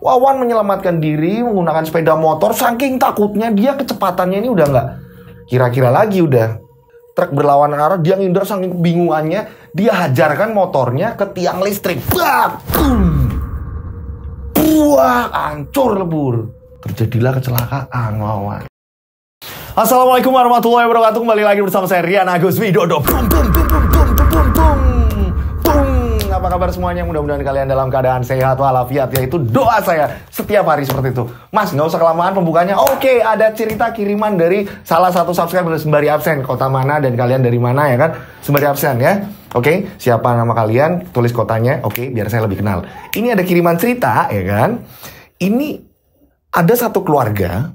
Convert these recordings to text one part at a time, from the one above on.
Wawan menyelamatkan diri menggunakan sepeda motor. Saking takutnya dia, kecepatannya ini udah nggak kira-kira lagi, udah truk berlawanan arah. Dia ngindar, saking kebingungannya dia hajarkan motornya ke tiang listrik. Buah, hancur lebur. Terjadilah kecelakaan Wawan. Assalamualaikum warahmatullahi wabarakatuh. Kembali lagi bersama saya Rian Agus Widodo. Apa kabar semuanya? Mudah-mudahan kalian dalam keadaan sehat walafiat. Yaitu doa saya setiap hari seperti itu. Mas, nggak usah kelamaan pembukanya. Oke, ada cerita kiriman dari salah satu subscriber sembari absen. Kota mana dan kalian dari mana ya kan? Sembari absen ya. Oke, siapa nama kalian? Tulis kotanya. Oke, biar saya lebih kenal. Ini ada kiriman cerita ya kan? Ini ada satu keluarga.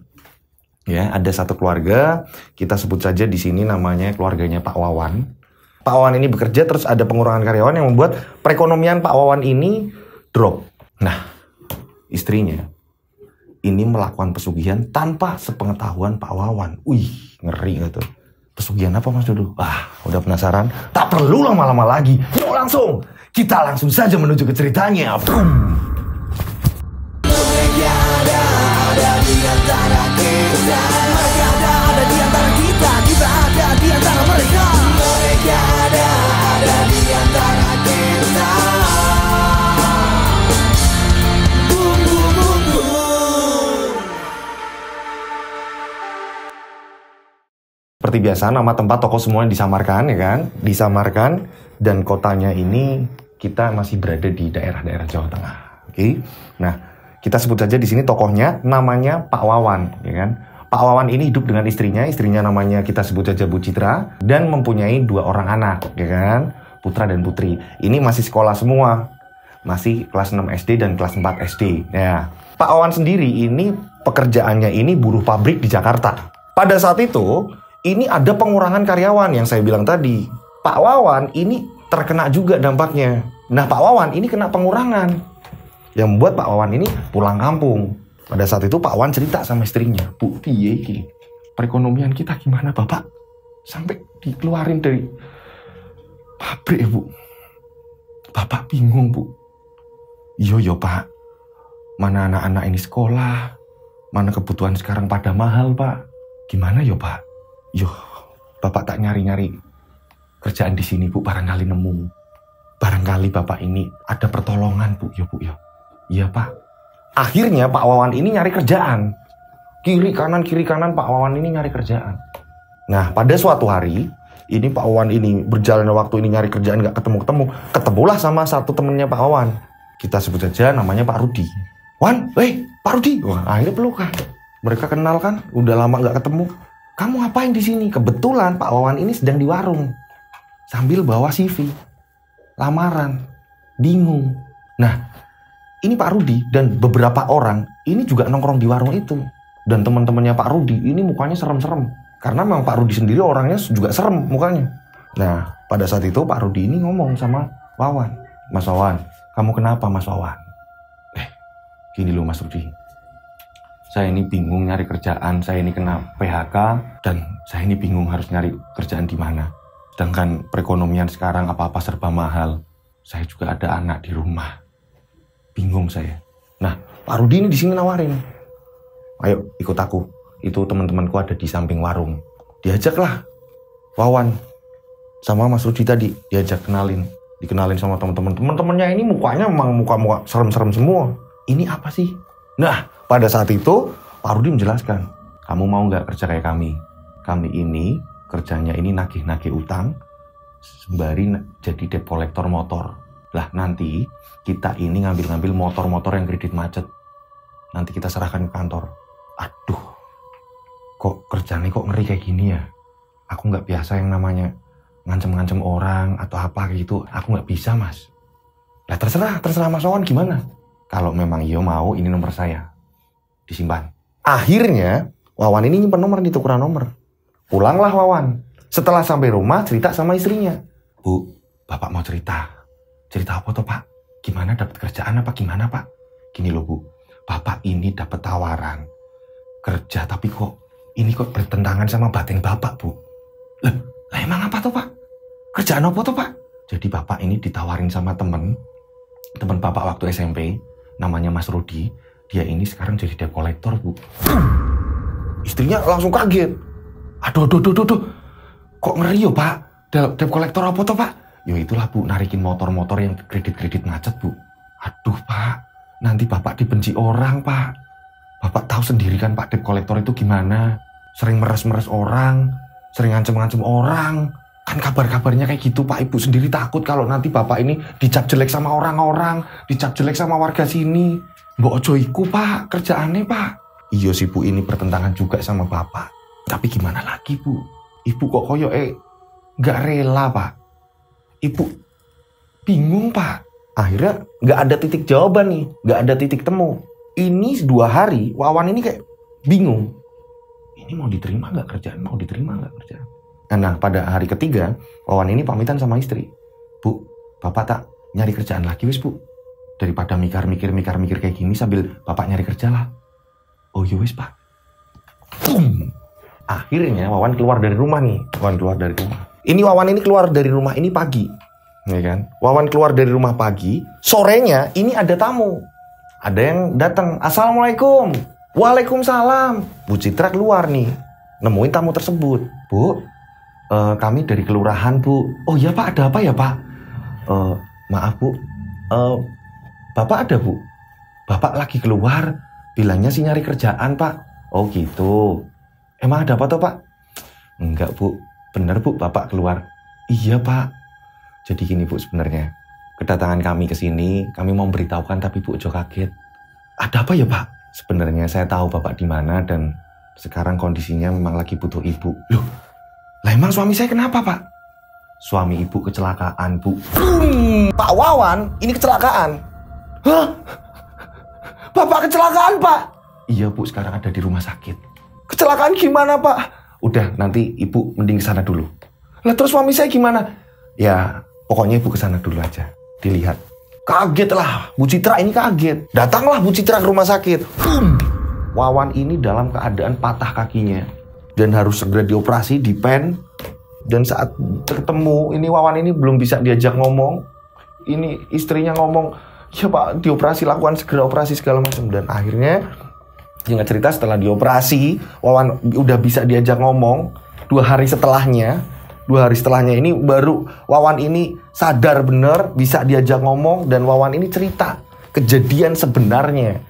Ya, ada satu keluarga. Kita sebut saja di sini namanya keluarganya Pak Wawan. Pak Wawan ini bekerja, terus ada pengurangan karyawan yang membuat perekonomian Pak Wawan ini drop. Nah, istrinya ini melakukan pesugihan tanpa sepengetahuan Pak Wawan. Wih, ngeri gitu. Pesugihan apa Mas Dodo? Udah penasaran? Tak perlu lama-lama lagi. Yuk langsung, kita langsung saja menuju ke ceritanya. Seperti biasa, nama tempat toko semuanya disamarkan ya kan? Disamarkan, dan kotanya ini kita masih berada di daerah-daerah Jawa Tengah. Oke. Nah, kita sebut saja di sini tokohnya namanya Pak Wawan ya kan? Pak Wawan ini hidup dengan istrinya namanya kita sebut saja Bu Citra, dan mempunyai 2 orang anak ya kan? Putra dan putri. Ini masih sekolah semua. Masih kelas 6 SD dan kelas 4 SD. Ya. Pak Wawan sendiri ini pekerjaannya ini buruh pabrik di Jakarta. Pada saat itu ini ada pengurangan karyawan yang saya bilang tadi. Pak Wawan ini terkena juga dampaknya. Nah, Pak Wawan ini kena pengurangan, yang membuat Pak Wawan ini pulang kampung. Pada saat itu Pak Wawan cerita sama istrinya, Bu, piye iki? Perekonomian kita gimana Bapak? Sampai dikeluarin dari pabrik ya Bu. Bapak bingung Bu. Iya Pak. Mana anak-anak ini sekolah? Mana kebutuhan sekarang pada mahal Pak? Gimana ya Pak? Yo, Bapak tak nyari-nyari kerjaan di sini Bu, barangkali nemu. Barangkali Bapak ini ada pertolongan Bu, ya Bu ya. Iya Pak. Akhirnya Pak Wawan ini nyari kerjaan. Kiri kanan Pak Wawan ini nyari kerjaan. Nah, pada suatu hari ini Pak Wawan ini berjalan waktu ini nyari kerjaan nggak ketemu. Ketemulah sama satu temennya Pak Wawan. Kita sebut saja namanya Pak Rudi. Wan, Pak Rudi. Wah, akhirnya pelukan. Mereka kenal kan, udah lama nggak ketemu. Kamu ngapain di sini? Kebetulan Pak Wawan ini sedang di warung sambil bawa CV lamaran. Bingung. Nah, ini Pak Rudi dan beberapa orang ini juga nongkrong di warung itu. Dan teman-temannya Pak Rudi ini mukanya serem-serem. Karena memang Pak Rudi sendiri orangnya juga serem mukanya. Nah, pada saat itu Pak Rudi ini ngomong sama Wawan. Mas Wawan, kamu kenapa Mas Wawan? Gini loh Mas Rudi. Saya ini bingung nyari kerjaan, saya ini kena PHK, dan saya ini bingung harus nyari kerjaan di mana. Sedangkan perekonomian sekarang apa-apa serba mahal. Saya juga ada anak di rumah. Bingung saya. Nah, Pak Rudi ini di sini nawarin. Ayo ikut aku. Itu teman-temanku ada di samping warung. Diajaklah Wawan sama Mas Rudi tadi, diajak dikenalin sama teman-teman. Teman-temannya ini mukanya memang muka serem-serem semua. Ini apa sih? Nah, pada saat itu Pak Rudi menjelaskan, kamu mau nggak kerja kayak kami? Kami ini kerjanya ini nagih-nagih utang sembari jadi debt collector motor. Lah nanti kita ini ngambil-ngambil motor-motor yang kredit macet. Nanti kita serahkan ke kantor. Aduh, kok kerjanya kok ngeri kayak gini ya? Aku nggak biasa yang namanya ngancem-ngancem orang atau apa gitu. Aku nggak bisa Mas. Lah terserah Mas Wawan gimana? Kalau memang iya mau, ini nomor saya. Disimpan. Akhirnya, Wawan ini nyimpan nomor di tukeran nomor. Pulanglah Wawan. Setelah sampai rumah, cerita sama istrinya. Bu, Bapak mau cerita. Cerita apa tuh Pak? Gimana dapat kerjaan apa gimana Pak? Gini loh Bu, Bapak ini dapat tawaran kerja, tapi kok bertentangan sama batin Bapak Bu. Lah emang apa tuh Pak? Kerjaan apa tuh Pak? Jadi Bapak ini ditawarin sama temen Bapak waktu SMP, namanya Mas Rudi. dia ini sekarang jadi debt collector, Bu. Istrinya langsung kaget. Aduh. Kok ngeri yo, Pak? Debt collector apa toh, Pak? Ya itulah, Bu, narikin motor-motor yang kredit-kredit macet, Bu. Aduh, Pak, nanti Bapak dibenci orang, Pak. Bapak tahu sendiri kan, Pak, debt collector itu gimana? Sering meres-meres orang, sering ngancem-ngancem orang. Kan kabar-kabarnya kayak gitu, Pak. Ibu sendiri takut kalau nanti Bapak ini dicap jelek sama orang-orang, dicap jelek sama warga sini. Mbok ojo iku, Pak, kerjaannya, Pak. Iya sih, Bu, ini bertentangan juga sama Bapak. Tapi gimana lagi, Bu? Ibu kok koyo nggak rela, Pak. Ibu bingung, Pak. Akhirnya nggak ada titik jawaban nih, nggak ada titik temu. Ini 2 hari, Wawan ini kayak bingung. Ini mau diterima nggak kerjaan? Mau diterima nggak kerjaan? Nah, pada hari ketiga, Wawan ini pamitan sama istri. Bu, Bapak tak nyari kerjaan lagi, wis, Bu. Daripada mikir kayak gini sambil Bapak nyari kerja lah. Oh iya, wis, Pak. Akhirnya Wawan keluar dari rumah nih. Ini Wawan ini keluar dari rumah ini pagi. Ya kan? Wawan keluar dari rumah pagi. Sorenya ini ada tamu. Ada yang datang. Assalamualaikum. Waalaikumsalam. Bu Citra keluar nih. Nemuin tamu tersebut. Bu, kami dari kelurahan, Bu. Oh iya, Pak, ada apa ya, Pak? Maaf, Bu. Bapak ada, Bu? Bapak lagi keluar. Bilangnya sih nyari kerjaan, Pak. Oh gitu. Emang ada apa tuh, Pak? Enggak, Bu. Bener, Bu, Bapak keluar. Iya, Pak. Jadi gini, Bu, sebenarnya. Kedatangan kami ke sini, kami mau memberitahukan, tapi Bu ojo kaget. Ada apa ya, Pak? Sebenarnya saya tahu Bapak di mana dan sekarang kondisinya memang lagi butuh Ibu. Loh, lah emang suami saya kenapa, Pak? Suami Ibu kecelakaan, Bu. Pak Wawan, ini kecelakaan. Hah? Bapak kecelakaan, Pak? Iya, Bu, sekarang ada di rumah sakit. Kecelakaan gimana, Pak? Udah, nanti Ibu mending ke sana dulu. Lah terus suami saya gimana? Ya, pokoknya Ibu ke sana dulu aja. Dilihat. Kaget lah, Bu Citra ini kaget. Datanglah Bu Citra ke rumah sakit. Wawan ini dalam keadaan patah kakinya. Dan harus segera dioperasi, dipen. Dan saat bertemu, ini Wawan ini belum bisa diajak ngomong. Ini istrinya ngomong, ya Pak, dioperasi, lakukan segera operasi segala macam. Dan akhirnya, singkat cerita setelah dioperasi, Wawan udah bisa diajak ngomong. 2 hari setelahnya ini baru Wawan ini sadar bener, bisa diajak ngomong, dan Wawan ini cerita kejadian sebenarnya.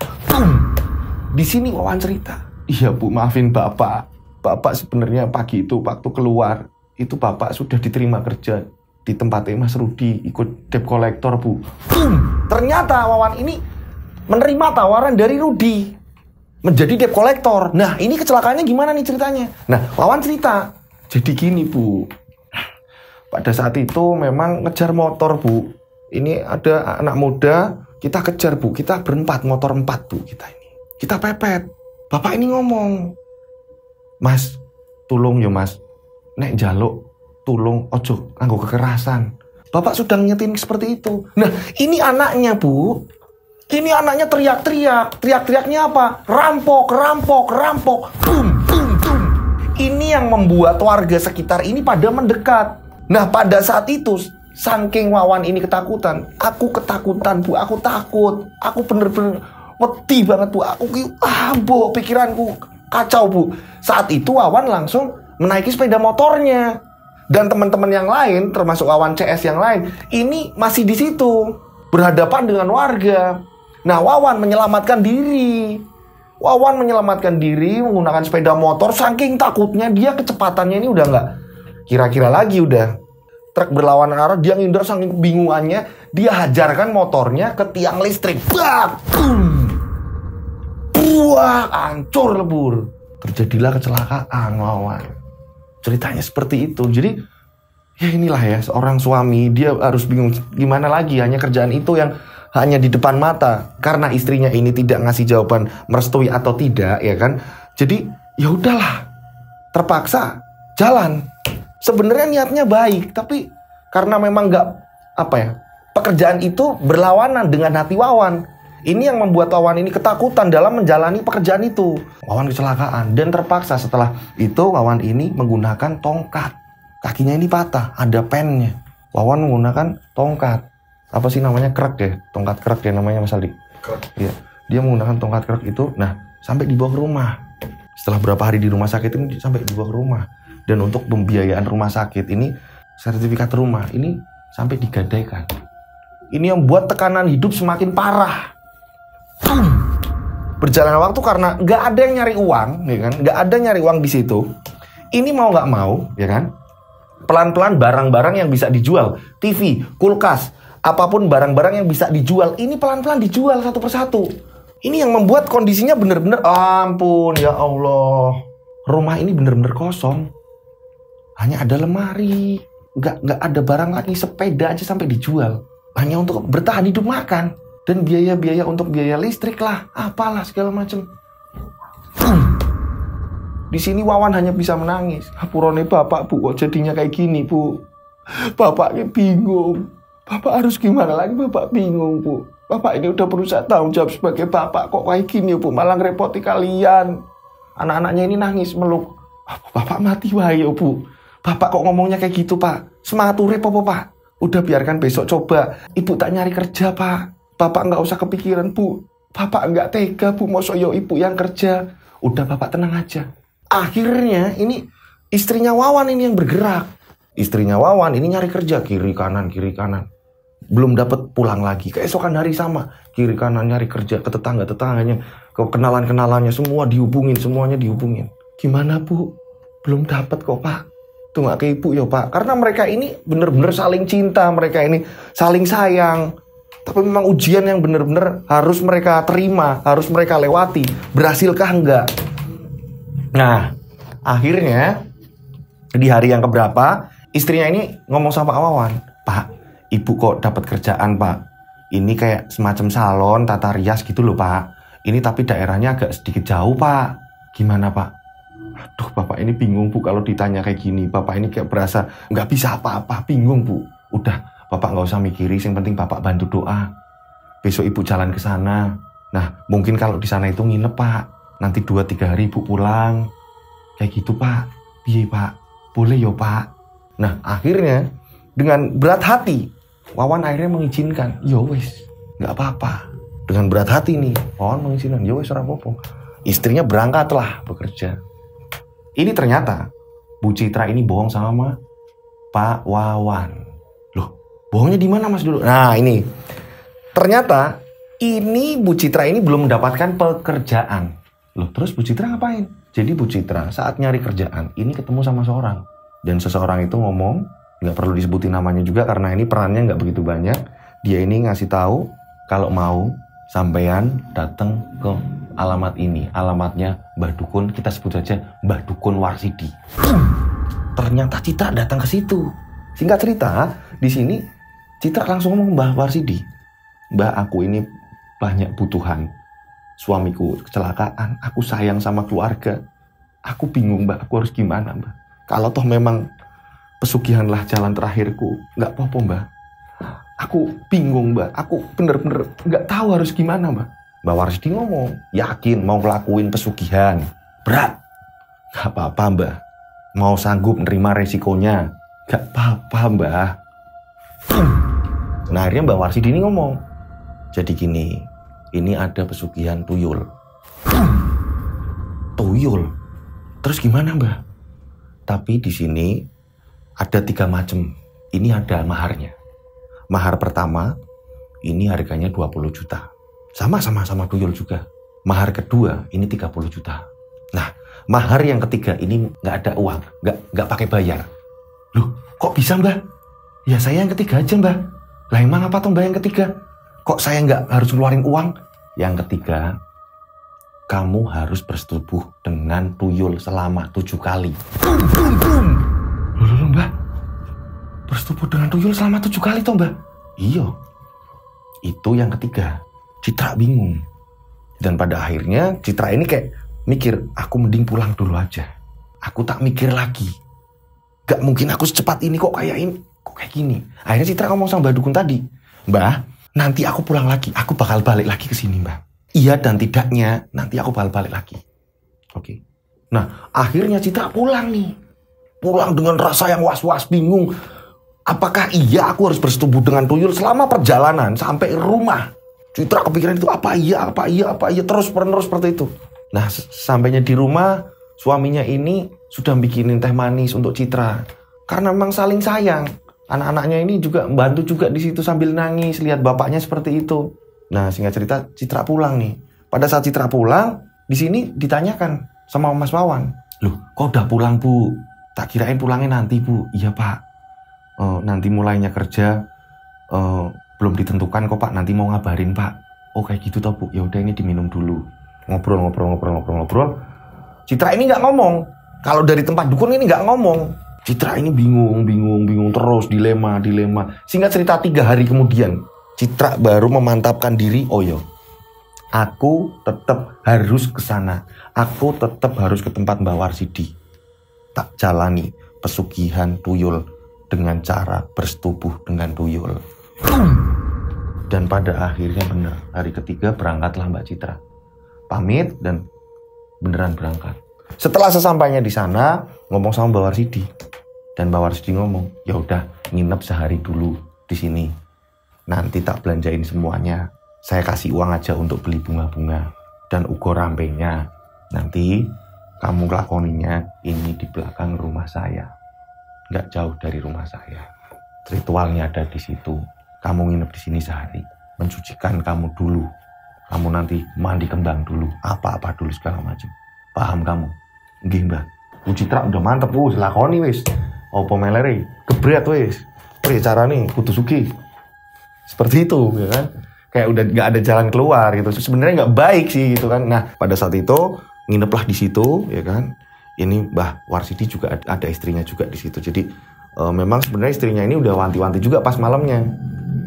Di sini Wawan cerita, iya Bu, maafin Bapak. Bapak sebenarnya pagi itu waktu keluar, itu Bapak sudah diterima kerja di tempatnya Mas Rudi, ikut debt collector, Bu. Ternyata Wawan ini menerima tawaran dari Rudi menjadi debt collector. Nah, ini kecelakaannya gimana nih ceritanya? Nah, Wawan cerita, jadi gini, Bu. Pada saat itu memang ngejar motor, Bu. Ini ada anak muda, kita kejar, Bu. Kita berempat, motor 4, Bu, kita ini. Kita pepet. Bapak ini ngomong, Mas, tulung yo, Mas. Nek jaluk, tulung, ojo nganggo kekerasan. Bapak sudah ngingetin seperti itu. Nah, ini anaknya, Bu. Ini anaknya teriak-teriak. Teriak-teriaknya apa? Rampok, rampok, rampok. Bum, bum, bum. Ini yang membuat warga sekitar ini pada mendekat. Nah, pada saat itu, saking Wawan ini ketakutan. Aku ketakutan, Bu. Aku takut. Aku bener-bener wedi banget, Bu. Aku Bu, pikiranku kacau, Bu. Saat itu Wawan langsung menaiki sepeda motornya. Dan teman-teman yang lain, termasuk Wawan CS yang lain, ini masih di situ. Berhadapan dengan warga. Nah, Wawan menyelamatkan diri. Wawan menyelamatkan diri menggunakan sepeda motor. Saking takutnya, dia kecepatannya ini udah nggak kira-kira lagi, udah truk berlawanan arah. Dia ngindar, saking bingungannya, dia hajarkan motornya ke tiang listrik. Bak! Buah, hancur lebur. Terjadilah kecelakaan, Wawan. Ceritanya seperti itu. Jadi, ya inilah ya, seorang suami, dia harus bingung gimana lagi. Hanya kerjaan itu yang hanya di depan mata. Karena istrinya ini tidak ngasih jawaban merestui atau tidak, ya kan. Jadi, ya udahlah. Terpaksa jalan. Sebenarnya niatnya baik, tapi karena memang nggak, pekerjaan itu berlawanan dengan hati Wawan. Ini yang membuat Wawan ini ketakutan dalam menjalani pekerjaan itu. Wawan kecelakaan dan terpaksa setelah itu Wawan ini menggunakan tongkat. Kakinya ini patah, ada pennya. Wawan menggunakan tongkat. Apa sih namanya? Krek deh, tongkat krek ya namanya, Mas Aldi. Iya. Dia menggunakan tongkat krek itu, nah sampai dibawa ke rumah. Setelah berapa hari di rumah sakit ini sampai dibawa ke rumah. Dan untuk pembiayaan rumah sakit ini, sertifikat rumah ini sampai digadaikan. Ini yang buat tekanan hidup semakin parah. Berjalannya waktu karena nggak ada yang nyari uang, ya kan? Nggak ada nyari uang di situ. Ini mau nggak mau, ya kan? Pelan-pelan barang-barang yang bisa dijual, TV, kulkas, apapun barang-barang yang bisa dijual, ini pelan-pelan dijual satu persatu. Ini yang membuat kondisinya bener-bener, ampun ya Allah, rumah ini bener-bener kosong. Hanya ada lemari, nggak ada barang lagi, sepeda aja sampai dijual. Hanya untuk bertahan hidup makan. Dan biaya-biaya untuk biaya listrik lah, apalah segala macam. Di sini Wawan hanya bisa menangis. Hapurone bapak bu, kok jadinya kayak gini bu. Bapaknya bingung. Bapak harus gimana lagi, bapak bingung bu. Bapak ini udah berusaha tanggung jawab sebagai bapak, kok kayak gini bu, malah ngerepoti kalian. Anak-anaknya ini nangis meluk. Bapak mati wae bu. Bapak kok ngomongnya kayak gitu pak. Semangat urip apa pak? Udah biarkan besok coba. Ibu tak nyari kerja pak. Bapak nggak usah kepikiran bu. Bapak nggak tega bu, mosok yo ibu yang kerja. Udah bapak tenang aja. Akhirnya ini istrinya Wawan ini yang bergerak. Istrinya Wawan ini nyari kerja kiri kanan. Belum dapat pulang lagi. Keesokan hari sama, kiri kanan nyari kerja, ke tetangga-tetangganya, ke kenalan-kenalannya, semuanya dihubungin. Gimana bu? Belum dapat kok pak. Tuh nggak ke ibu ya pak. Karena mereka ini bener-bener saling cinta, mereka ini saling sayang. Tapi memang ujian yang bener-bener harus mereka terima, harus mereka lewati. Berhasilkah enggak? Nah, akhirnya di hari yang keberapa, istrinya ini ngomong sama Wawan, Pak, ibu kok dapat kerjaan pak. Ini kayak semacam salon tata rias gitu loh pak. Ini tapi daerahnya agak sedikit jauh pak. Gimana pak? Aduh bapak ini bingung bu kalau ditanya kayak gini. Bapak ini kayak berasa nggak bisa apa-apa, bingung bu. Udah bapak nggak usah mikiri, yang penting bapak bantu doa. Besok ibu jalan ke sana. Nah mungkin kalau di sana itu nginep pak. Nanti 2-3 hari ibu pulang. Kayak gitu pak. Piye pak? Boleh yo pak. Nah akhirnya dengan berat hati Wawan akhirnya mengizinkan. Yo wis, nggak apa-apa. Dengan berat hati nih Wawan mengizinkan. Yo wis ora apa-apa. Istrinya berangkatlah bekerja. Ini ternyata Bu Citra ini bohong sama Pak Wawan. Loh, bohongnya di mana Mas dulu? Nah ini ternyata ini Bu Citra ini belum mendapatkan pekerjaan. Loh, terus Bu Citra ngapain? Jadi Bu Citra saat nyari kerjaan ini ketemu sama seorang. Dan seseorang itu ngomong, nggak perlu disebutin namanya juga karena ini perannya nggak begitu banyak. Dia ini ngasih tahu kalau mau sampean datang ke alamat ini. Alamatnya Mbah Dukun, kita sebut saja Mbah Dukun Warsidi. Ternyata Citra datang ke situ. Singkat cerita, di sini Citra langsung ngomong ke Mbah Warsidi. Mbah, aku ini banyak butuhan. Suamiku kecelakaan, aku sayang sama keluarga. Aku bingung mbak, aku harus gimana mbak? Kalau toh memang pesugihanlah jalan terakhirku, nggak apa-apa mbak. Aku bingung mbak, aku bener-bener nggak tahu harus gimana mbak. Mbak Warsidi ngomong, yakin mau ngelakuin pesugihan? Berat? Nggak apa-apa mbak. Mau sanggup nerima resikonya? Nggak apa-apa mbak. Nah akhirnya Mbak Warsidi ini ngomong, jadi gini, ini ada pesugihan tuyul. Tuyul? Terus gimana mbak? Tapi di sini ada 3 macam. Ini ada maharnya. Mahar pertama, ini harganya 20 juta. Sama-sama tuyul juga. Mahar kedua, ini 30 juta. Nah, mahar yang ketiga ini nggak ada uang. Nggak pakai bayar. Loh, kok bisa mbak? Ya saya yang ketiga aja mbak. Lah emang apa tuh mbak yang ketiga? Kok saya nggak harus ngeluarin uang? Yang ketiga, kamu harus bersetubuh dengan tuyul selama 7 kali. Loh mbak, bersetubuh dengan tuyul selama 7 kali toh mbak? Iya, itu yang ketiga. Citra bingung. Dan pada akhirnya Citra ini kayak mikir, aku mending pulang dulu aja. Aku tak mikir lagi. Gak mungkin aku secepat ini kok kayak ini, kok kayak gini. Akhirnya Citra ngomong sama Mbak Dukun tadi, Mbak, nanti aku pulang lagi, aku bakal balik lagi ke sini mbak. Iya dan tidaknya, nanti aku bakal balik lagi. Oke. Nah, akhirnya Citra pulang nih. Pulang dengan rasa yang was-was, bingung. Apakah iya aku harus bersetubuh dengan tuyul selama perjalanan sampai rumah? Citra kepikiran itu apa iya terus seperti itu. Nah sampainya di rumah, suaminya ini sudah bikinin teh manis untuk Citra. Karena memang saling sayang. Anak-anaknya ini juga bantu juga di situ sambil nangis lihat bapaknya seperti itu. Nah singkat cerita Citra pulang nih. Pada saat Citra pulang, di sini ditanyakan sama Mas Wawan. Loh kok udah pulang Bu? Tak kirain pulangnya nanti Bu. Iya Pak. Nanti mulainya kerja belum ditentukan kok Pak. Nanti mau ngabarin Pak. Oh kayak gitu toh Bu. Ya udah ini diminum dulu. Ngobrol. Citra ini nggak ngomong. Kalau dari tempat dukun ini nggak ngomong. Citra ini bingung terus, dilema. Singkat cerita 3 hari kemudian, Citra baru memantapkan diri, oh yo, aku tetap harus ke sana. Aku tetap harus ke tempat Mbak Warsidi. Tak jalani pesugihan tuyul dengan cara bersetubuh dengan tuyul. Dan pada akhirnya benar, hari ketiga berangkatlah Mbak Citra. Pamit dan beneran berangkat. Setelah sesampainya di sana, ngomong sama Mbak Warsidi. Dan Mbak Warsidi ngomong, ya udah nginep sehari dulu di sini. Nanti tak belanjain semuanya. Saya kasih uang aja untuk beli bunga-bunga dan ugo rampenya. Nanti kamu lakoninya ini di belakang rumah saya. Nggak jauh dari rumah saya. Ritualnya ada di situ. Kamu nginep di sini sehari. Mensucikan kamu dulu. Kamu nanti mandi kembang dulu. Apa-apa dulu segala macam. Paham kamu? Nggih Mbak. Bu Citra udah mantep lakoni wis. Opo melere, gebret wis. Cara nih kudu sugih. Seperti itu ya kan. Kayak udah nggak ada jalan keluar gitu. Sebenarnya nggak baik sih gitu kan. Nah pada saat itu ngineplah di situ ya kan. Ini Mbah Warsidi juga ada istrinya juga di situ. Jadi memang sebenarnya istrinya ini udah wanti-wanti juga pas malamnya.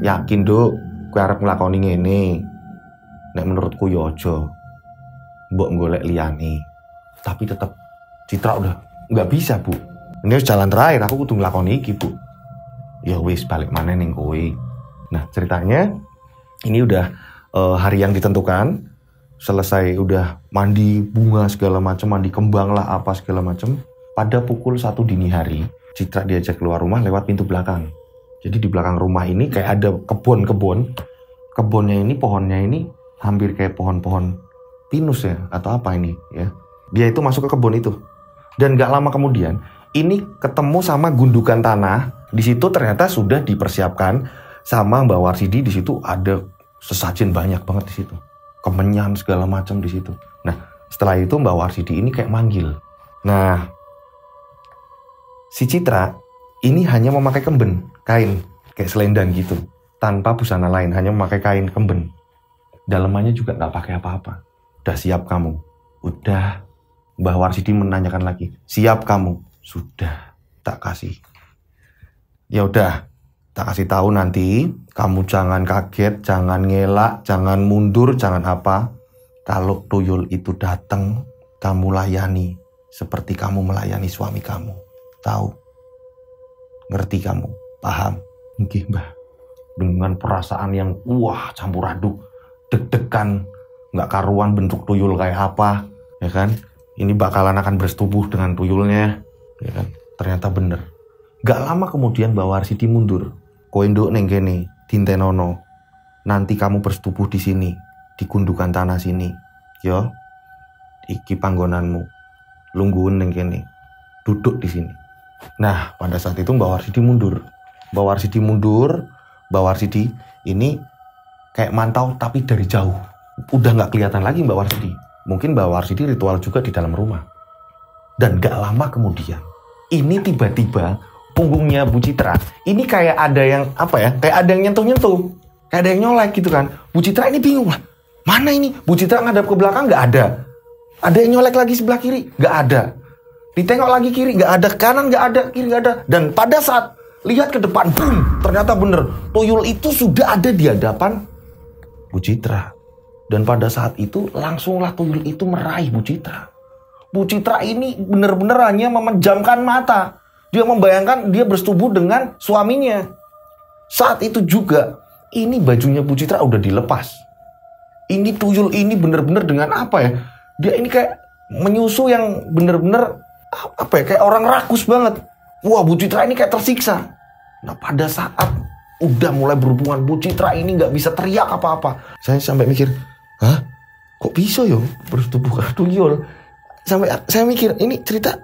Yakin Duk, kowe arep nglakoni ngene. Nek menurutku yo aja. Mbok golek liyane. Tapi tetap Citra udah nggak bisa Bu. Ini jalan terakhir, aku kudu nglakoni iki Bu. Ya wis balik maneh ning kowe. Nah ceritanya ini udah hari yang ditentukan. Selesai udah mandi bunga segala macam, mandi kembang lah apa segala macam. Pada pukul 1 dini hari, Citra diajak keluar rumah lewat pintu belakang. Jadi di belakang rumah ini kayak ada kebun. Kebunnya ini, pohonnya ini hampir kayak pohon-pohon pinus ya atau apa ini ya. Dia itu masuk ke kebun itu. Dan gak lama kemudian ini ketemu sama gundukan tanah. Di situ ternyata sudah dipersiapkan sama Mbak Warsidi. Di situ ada sesajen banyak banget di situ. Kemenyan segala macam di situ. Nah, setelah itu Mbak Warsidi ini kayak manggil. Nah, si Citra ini hanya memakai kemben, kain kayak selendang gitu, tanpa busana lain, hanya memakai kain kemben. Dalamannya juga nggak pakai apa-apa. Udah siap kamu? Udah. Mbah Warsidi menanyakan lagi. Siap kamu? Sudah, tak kasih. Ya udah, tak kasih tahu nanti. Kamu jangan kaget, jangan ngelak, jangan mundur, jangan apa. Kalau tuyul itu datang, kamu layani seperti kamu melayani suami kamu. Tahu? Ngerti kamu? Paham? Nggih, Mbah. Dengan perasaan yang campur aduk, deg-degan, nggak karuan bentuk tuyul kayak apa, ya kan? Ini bakalan akan bersetubuh dengan tuyulnya. Ya kan? Ternyata bener. Gak lama kemudian Mbak Warsidi mundur. Kowe nduk ning kene, dintenono. Nanti kamu bersetubuh di sini, di gundukan tanah sini. Yo. Iki panggonanmu. Lungguhun ning kene. Duduk di sini. Nah, pada saat itu Mbak Warsidi mundur. Mbak Warsidi ini kayak mantau tapi dari jauh. Udah gak kelihatan lagi Mbak Warsidi. Mungkin Mbak Warsidi ritual juga di dalam rumah. Dan gak lama kemudian, ini tiba-tiba punggungnya Bu Citra, ini kayak ada yang kayak ada yang nyentuh-nyentuh. Kayak ada yang nyolek gitu kan. Bu Citra ini bingung lah. Mana ini? Bu Citra ngadap ke belakang gak ada. Ada yang nyolek lagi sebelah kiri, gak ada. Ditengok lagi kiri, gak ada. Kanan gak ada, kiri gak ada. Dan pada saat lihat ke depan, boom, ternyata bener. Tuyul itu sudah ada di hadapan Bu Citra. Dan pada saat itu langsunglah tuyul itu meraih Bu Citra. Bu Citra ini benar-benar hanya memejamkan mata. Dia membayangkan dia bersetubuh dengan suaminya. Saat itu juga ini bajunya Bu Citra udah dilepas. Ini tuyul ini benar-benar dengan apa ya? Dia ini kayak menyusu yang benar-benar kayak orang rakus banget. Wah, Bu Citra ini kayak tersiksa. Nah, pada saat Udah mulai berhubungan, Bu Citra ini nggak bisa teriak apa-apa. Saya sampai mikir, hah? Kok bisa yo bertubuh tuyul? Sampai saya mikir, ini cerita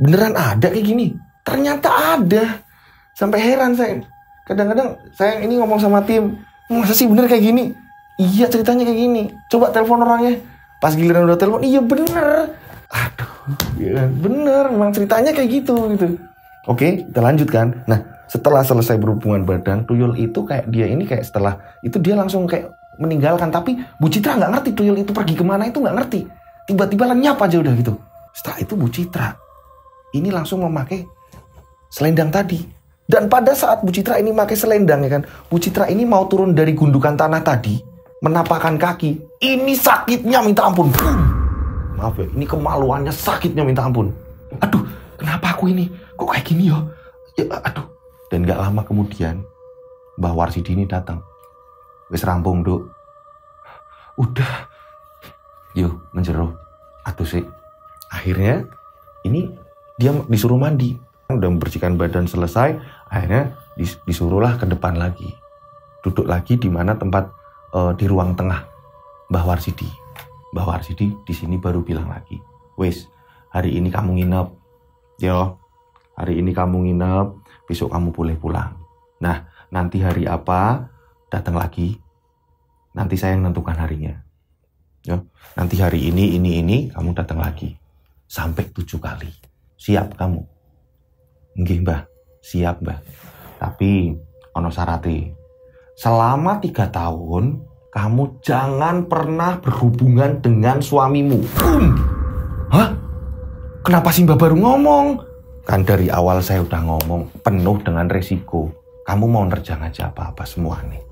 beneran ada kayak gini? Ternyata ada. Sampai heran saya. Kadang-kadang saya ini ngomong sama tim, masa sih bener kayak gini? Iya ceritanya kayak gini. Coba telepon orangnya. Pas giliran udah telepon, iya bener. Aduh, ya bener. Memang ceritanya kayak gitu. Oke, kita lanjutkan. Nah, setelah selesai berhubungan badan, tuyul itu kayak dia ini kayak setelah itu dia langsung kayak meninggalkan. Tapi Bu Citra nggak ngerti tuyul itu pergi kemana, itu nggak ngerti. Tiba-tiba lenyap aja udah gitu. Setelah itu Bu Citra ini langsung memakai selendang tadi. Dan pada saat Bu Citra ini memakai selendang ya kan, Bu Citra ini mau turun dari gundukan tanah tadi, menapakkan kaki. Ini sakitnya minta ampun. Maaf ya, ini kemaluannya sakitnya minta ampun. Aduh, kenapa aku ini kok kayak gini ya? Aduh. Dan gak lama kemudian Mbah Warsidi ini datang. Wis rampung, Duk. Udah. Yuk, menjeruh. Aduh sih. Akhirnya ini dia disuruh mandi. Udah membersihkan badan selesai, akhirnya disuruhlah ke depan lagi. Duduk lagi di mana tempat di ruang tengah Mbah Warsidi. Mbah Warsidi di sini baru bilang lagi, "Wis, hari ini kamu nginep. Yo. Hari ini kamu nginep, besok kamu boleh pulang. Nah, nanti hari apa, datang lagi. Nanti saya yang menentukan harinya. Ya, nanti hari ini, kamu datang lagi. Sampai 7 kali. Siap kamu?" "Nggih, Mbah. Siap, Mbah. Tapi, ono syarate. Selama 3 tahun, kamu jangan pernah berhubungan dengan suamimu." Hah? Kenapa sih Mbah baru ngomong? Kan dari awal saya udah ngomong, penuh dengan resiko. Kamu mau nerjang aja apa-apa semua nih.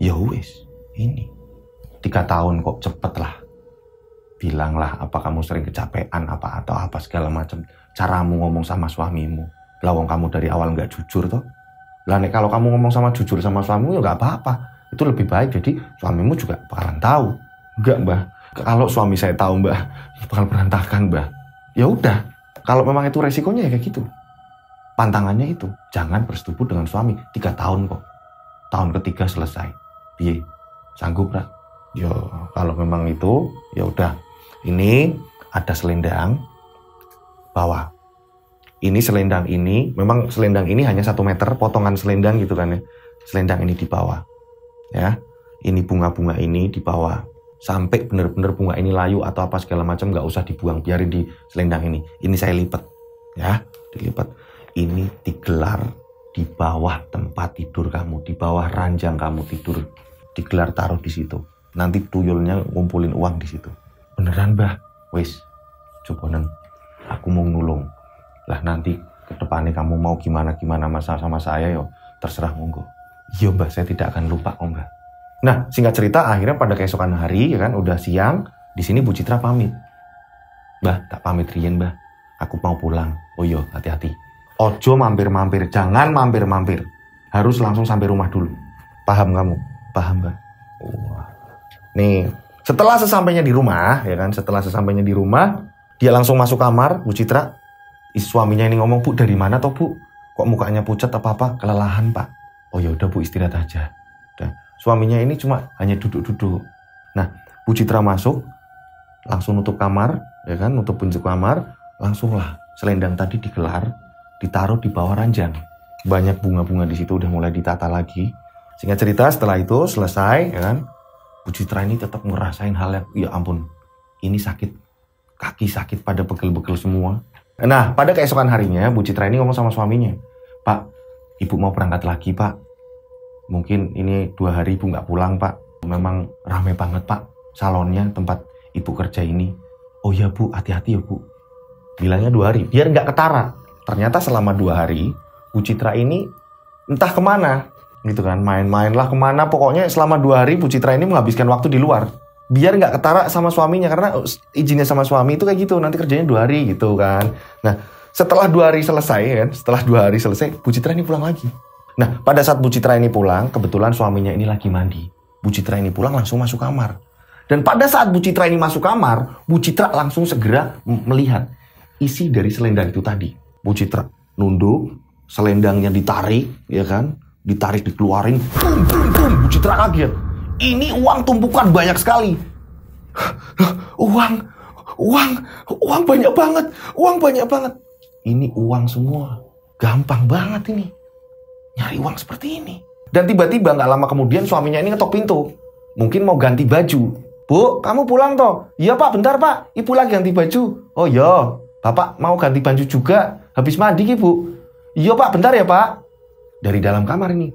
Ya wis, ini 3 tahun kok cepet lah. Bilanglah apa kamu sering kecapean apa atau apa segala macam. Caramu ngomong sama suamimu. Lah wong kamu dari awal nggak jujur toh. Lah nek kalau kamu ngomong sama jujur sama suamimu ya nggak apa-apa. Itu lebih baik, jadi suamimu juga bakalan tahu. Enggak, Mbah. Kalau suami saya tahu, Mbah, bakal berantakan, Mbah. Ya udah. Kalau memang itu resikonya ya kayak gitu. Pantangannya itu, jangan bersetubuh dengan suami 3 tahun kok. Tahun ketiga selesai. Piye? Sanggup, Ra? Ya, kalau memang itu, ya udah. Ini ada selendang, bawa. Ini selendang ini, memang selendang ini hanya 1 meter, potongan selendang gitu kan ya. Selendang ini dibawa. Ya, ini bunga-bunga ini dibawa. Sampai benar-benar bunga ini layu atau apa segala macam nggak usah dibuang, biarin di selendang ini. Ini saya lipat, ya, dilipat. Ini digelar di bawah tempat tidur kamu, di bawah ranjang kamu tidur, digelar taruh di situ. Nanti tuyulnya ngumpulin uang di situ. Beneran, Mbah? Wis, coba aku mau nulung. Lah nanti ke depannya kamu mau gimana masalah sama saya yo, terserah monggo. Iya, Mbah, saya tidak akan lupa kok, Mbah. Nah, singkat cerita, akhirnya pada keesokan hari, ya kan, udah siang, di sini Bu Citra pamit. "Mbah, tak pamit riyen, Mbah. Aku mau pulang." "Oh iya, hati-hati. Ojo mampir-mampir, jangan mampir-mampir. Harus langsung sampai rumah dulu. Paham kamu?" "Paham, Mbah." Nih, setelah sesampainya di rumah, ya kan, dia langsung masuk kamar, Bu Citra. Suaminya ini ngomong, "Bu, dari mana toh, Bu? Kok mukanya pucat apa-apa? Kelelahan, Pak." "Oh ya udah, Bu, istirahat aja." Suaminya ini cuma hanya duduk-duduk. Nah, Bu Citra masuk, langsung nutup kamar, ya kan, nutup pintu kamar, langsunglah selendang tadi digelar, ditaruh di bawah ranjang. Banyak bunga-bunga di situ udah mulai ditata lagi. Singkat cerita, setelah itu selesai, ya kan, Bu Citra ini tetap ngerasain hal yang, ya ampun, ini sakit, kaki sakit pada pegel-pegel semua. Nah, pada keesokan harinya, Bu Citra ini ngomong sama suaminya, "Pak, Ibu mau berangkat lagi, Pak. Mungkin ini 2 hari Ibu nggak pulang, Pak. Memang rame banget, Pak, salonnya tempat Ibu kerja ini." "Oh ya, Bu, hati-hati ya, Bu." Bilangnya 2 hari, biar nggak ketara. Ternyata selama 2 hari, Bu Citra ini entah kemana, gitu kan. Main-main lah kemana, pokoknya selama 2 hari Bu Citra ini menghabiskan waktu di luar. Biar nggak ketara sama suaminya, karena izinnya sama suami itu kayak gitu, nanti kerjanya 2 hari gitu kan. Nah, setelah 2 hari selesai kan, Bu Citra ini pulang lagi. Nah, pada saat Bu Citra ini pulang, kebetulan suaminya ini lagi mandi. Bu Citra ini pulang langsung masuk kamar. Dan pada saat Bu Citra ini masuk kamar, Bu Citra langsung segera melihat isi dari selendang itu tadi. Bu Citra nunduk, selendangnya ditarik, ya kan? ditarik, dikeluarin, bum, bum, bum. Bu Citra kaget. Ini uang tumpukan banyak sekali. Uang banyak banget. Ini uang semua. Gampang banget ini. Nyari uang seperti ini. Dan tiba-tiba gak lama kemudian suaminya ini ngetok pintu. Mungkin mau ganti baju. Bu, kamu pulang toh? Iya pak, bentar pak. Ibu lagi ganti baju. Oh iya, bapak mau ganti baju juga. Habis mandi ibu. Iya pak, bentar ya pak. Dari dalam kamar ini.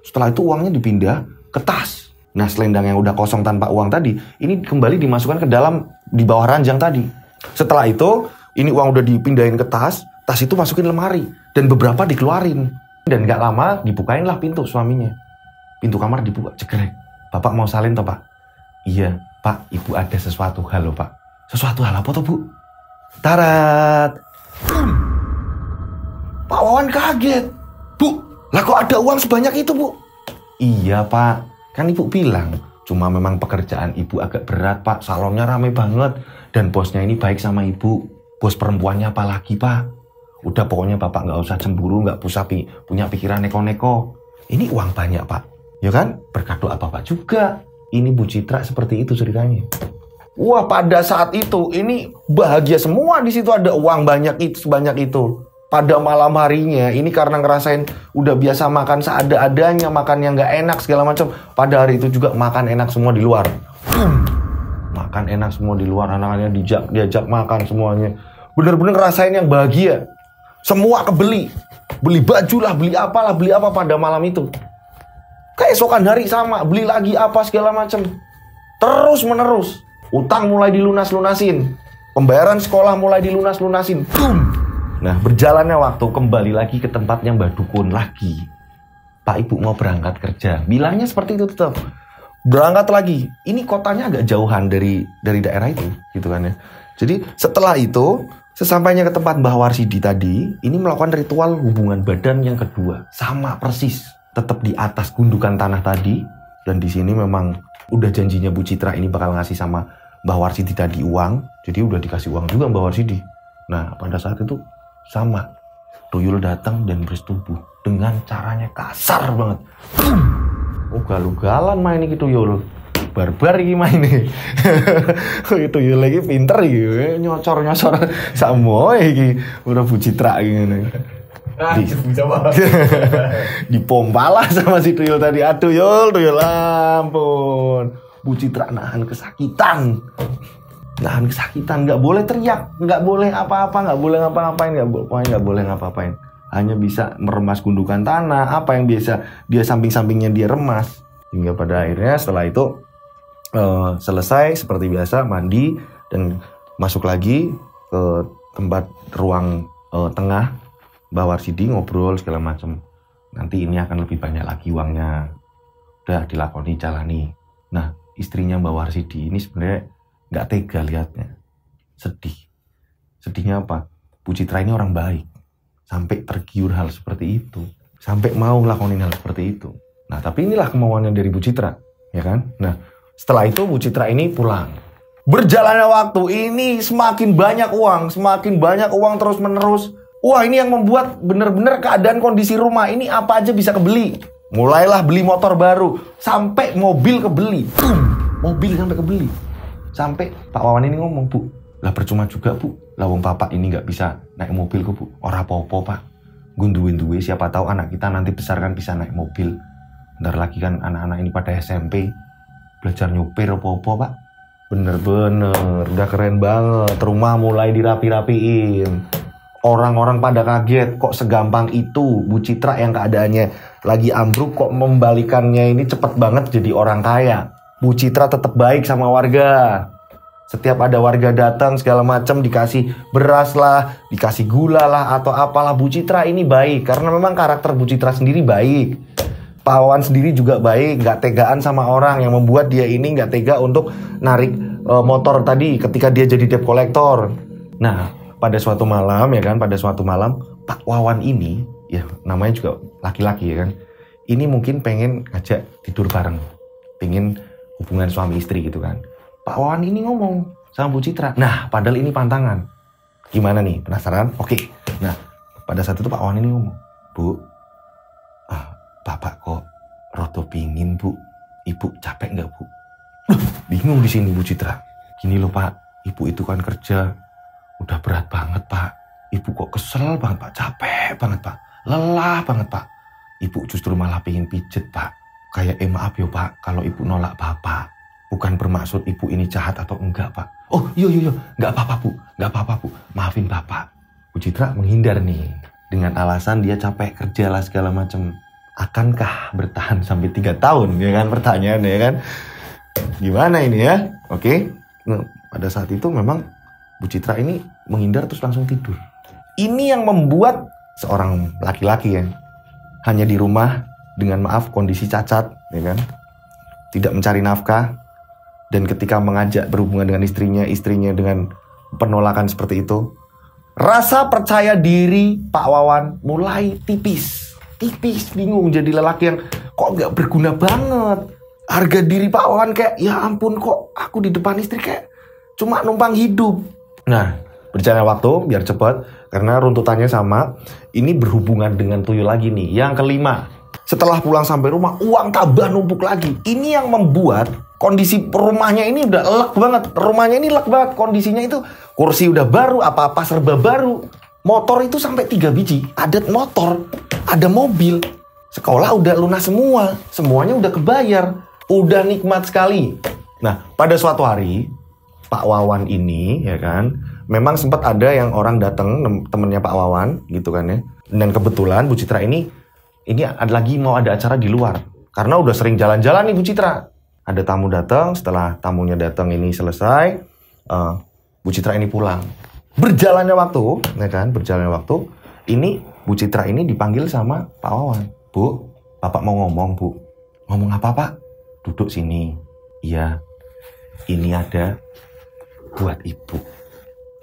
Setelah itu uangnya dipindah ke tas. Nah selendang yang udah kosong tanpa uang tadi, ini kembali dimasukkan ke dalam di bawah ranjang tadi. Setelah itu, ini uang udah dipindahin ke tas itu masukin lemari. Dan beberapa dikeluarin. Dan gak lama dibukainlah pintu suaminya. Pintu kamar dibuka, cekrek. Bapak mau salin toh pak? Iya pak, ibu ada sesuatu hal loh pak. Sesuatu hal apa toh bu? Tarat. Pak Wawan kaget. Bu, lah kok ada uang sebanyak itu bu? Iya pak, kan ibu bilang. Cuma memang pekerjaan ibu agak berat pak. Salonnya rame banget. Dan bosnya ini baik sama ibu. Bos perempuannya apa lagi pak? Udah pokoknya bapak gak usah cemburu, gak usah punya pikiran neko-neko. Ini uang banyak pak. Ya kan? Berkat doa bapak juga. Ini Bu Citra seperti itu ceritanya. Wah pada saat itu ini bahagia semua, di situ ada uang banyak itu sebanyak itu. Pada malam harinya ini karena ngerasain udah biasa makan seada-adanya, makan yang gak enak segala macam. Pada hari itu juga makan enak semua di luar. Makan enak semua di luar, anak-anaknya diajak makan semuanya. Bener-bener ngerasain yang bahagia. Semua kebeli. Beli baju lah, beli apa pada malam itu. Keesokan hari sama, beli lagi apa segala macam. Terus menerus. Utang mulai dilunas-lunasin. Pembayaran sekolah mulai dilunas-lunasin. Boom. Nah, berjalannya waktu kembali lagi ke tempatnya Mbak Dukun lagi. Pak Ibu mau berangkat kerja. Bilangnya seperti itu tetap. Berangkat lagi. Ini kotanya agak jauhan dari daerah itu, gitu kan ya. Jadi setelah itu, sesampainya ke tempat Mbah Warsidi tadi, ini melakukan ritual hubungan badan yang kedua. Sama persis. Tetap di atas gundukan tanah tadi. Dan di sini memang udah janjinya Bu Citra ini bakal ngasih sama Mbah Warsidi tadi uang. Jadi udah dikasih uang juga Mbah Warsidi. Nah pada saat itu sama. Tuyul datang dan bersetubuh. Dengan caranya kasar banget. Ugal-ugalan main ini tuyul. Barbar iki maine. Tuyul lagi pinter iki. Nyocor-nyocor sama iki. Udah Bu Citra gini. Dipompalah sama si tuyul tadi. Aduh tuyul ampun. Bu Citra nahan kesakitan. Nggak boleh teriak, nggak boleh apa-apa, nggak boleh ngapa-ngapain. Hanya bisa meremas gundukan tanah, apa yang biasa dia samping-sampingnya dia remas. Hingga pada akhirnya setelah itu selesai seperti biasa mandi dan masuk lagi ke tempat ruang tengah Mbah Warsidi ngobrol segala macam. Nanti ini akan lebih banyak lagi uangnya. Udah dilakoni, jalani. Nah, istrinya Mbah Warsidi ini sebenarnya nggak tega lihatnya. Sedihnya apa? Bu Citra ini orang baik. Sampai tergiur hal seperti itu. Sampai mau lakonin hal seperti itu. Nah, tapi inilah kemauannya dari Bu Citra. Ya kan? Nah, setelah itu Bu Citra ini pulang. Berjalannya waktu ini semakin banyak uang terus menerus. Wah, ini yang membuat bener-bener keadaan kondisi rumah ini apa aja bisa kebeli. Mulailah beli motor baru. Sampai mobil kebeli. Mobil sampai kebeli. Sampai Pak Wawan ini ngomong, Bu, lah percuma juga Bu, lah wong bapak ini nggak bisa naik mobil kok Bu. Ora apa-apa Pak, gunduin-duwe siapa tahu anak kita nanti besar kan bisa naik mobil. Bentar lagi kan anak-anak ini pada SMP, belajar nyupir apa-apa Pak. Bener-bener, udah keren banget, rumah mulai dirapi-rapiin. Orang-orang pada kaget, kok segampang itu Bu Citra yang keadaannya lagi ambruk kok membalikannya ini cepet banget jadi orang kaya. Bu Citra tetap baik sama warga. Setiap ada warga datang segala macam dikasih beras lah, dikasih gula lah atau apalah, Bu Citra ini baik karena memang karakter Bu Citra sendiri baik. Pak Wawan sendiri juga baik, nggak tegaan sama orang yang membuat dia ini nggak tega untuk narik motor tadi ketika dia jadi debt collector. Nah, pada suatu malam Pak Wawan ini, ya namanya juga laki-laki ya kan, ini mungkin pengen ngajak tidur bareng, pengen hubungan suami istri gitu kan. Pak Wawan ini ngomong sama Bu Citra. Nah, padahal ini pantangan. Gimana nih? Penasaran? Oke. Nah, pada saat itu Pak Wawan ini ngomong, Bu, Bapak kok roto pingin Bu. Ibu capek nggak Bu? Duh, bingung di sini Bu Citra. Gini loh Pak, Ibu itu kan kerja udah berat banget Pak. Ibu kok kesel banget Pak, capek banget Pak, lelah banget Pak. Ibu justru malah pingin pijet Pak. Kayak maaf yo Pak, kalau Ibu nolak Bapak. Bukan bermaksud Ibu ini jahat atau enggak Pak. Oh iya, nggak apa-apa Bu, nggak apa-apa Bu, maafin Bapak. Bu Citra menghindar nih, dengan alasan dia capek kerja lah segala macam. Akankah bertahan sampai 3 tahun ya kan pertanyaannya ya kan? Gimana ini ya? Oke. Nah, pada saat itu memang Bu Citra ini menghindar terus langsung tidur. Ini yang membuat seorang laki-laki ya, hanya di rumah dengan maaf kondisi cacat ya kan, tidak mencari nafkah, dan ketika mengajak berhubungan dengan istrinya dengan penolakan seperti itu, rasa percaya diri Pak Wawan mulai tipis, bingung, jadi lelaki yang kok nggak berguna banget. Harga diri Pak Wawan kayak, ya ampun kok aku di depan istri kayak cuma numpang hidup. Nah, berjalan waktu biar cepat, karena runtutannya sama. Ini berhubungan dengan tuyul lagi nih. Yang kelima, setelah pulang sampai rumah, uang tambah numpuk lagi. Ini yang membuat kondisi rumahnya ini udah elek banget. Rumahnya ini elek banget. Kondisinya itu kursi udah baru, apa-apa serba baru. Motor itu sampai 3 biji. Ada motor, ada mobil. Sekolah udah lunas semua. Semuanya udah kebayar. Udah nikmat sekali. Nah, pada suatu hari, Pak Wawan ini, ya kan, memang sempat ada yang orang datang, temennya Pak Wawan, gitu kan ya. Dan kebetulan Bu Citra ini lagi mau ada acara di luar. Karena udah sering jalan-jalan nih Bu Citra. Ada tamu datang, setelah tamunya datang ini selesai, Bu Citra ini pulang. Berjalannya waktu, ya kan, ini Bu Citra ini dipanggil sama Pak Wawan. Bu, Bapak mau ngomong Bu. Ngomong apa Pak? Duduk sini. Iya, ini ada buat Ibu.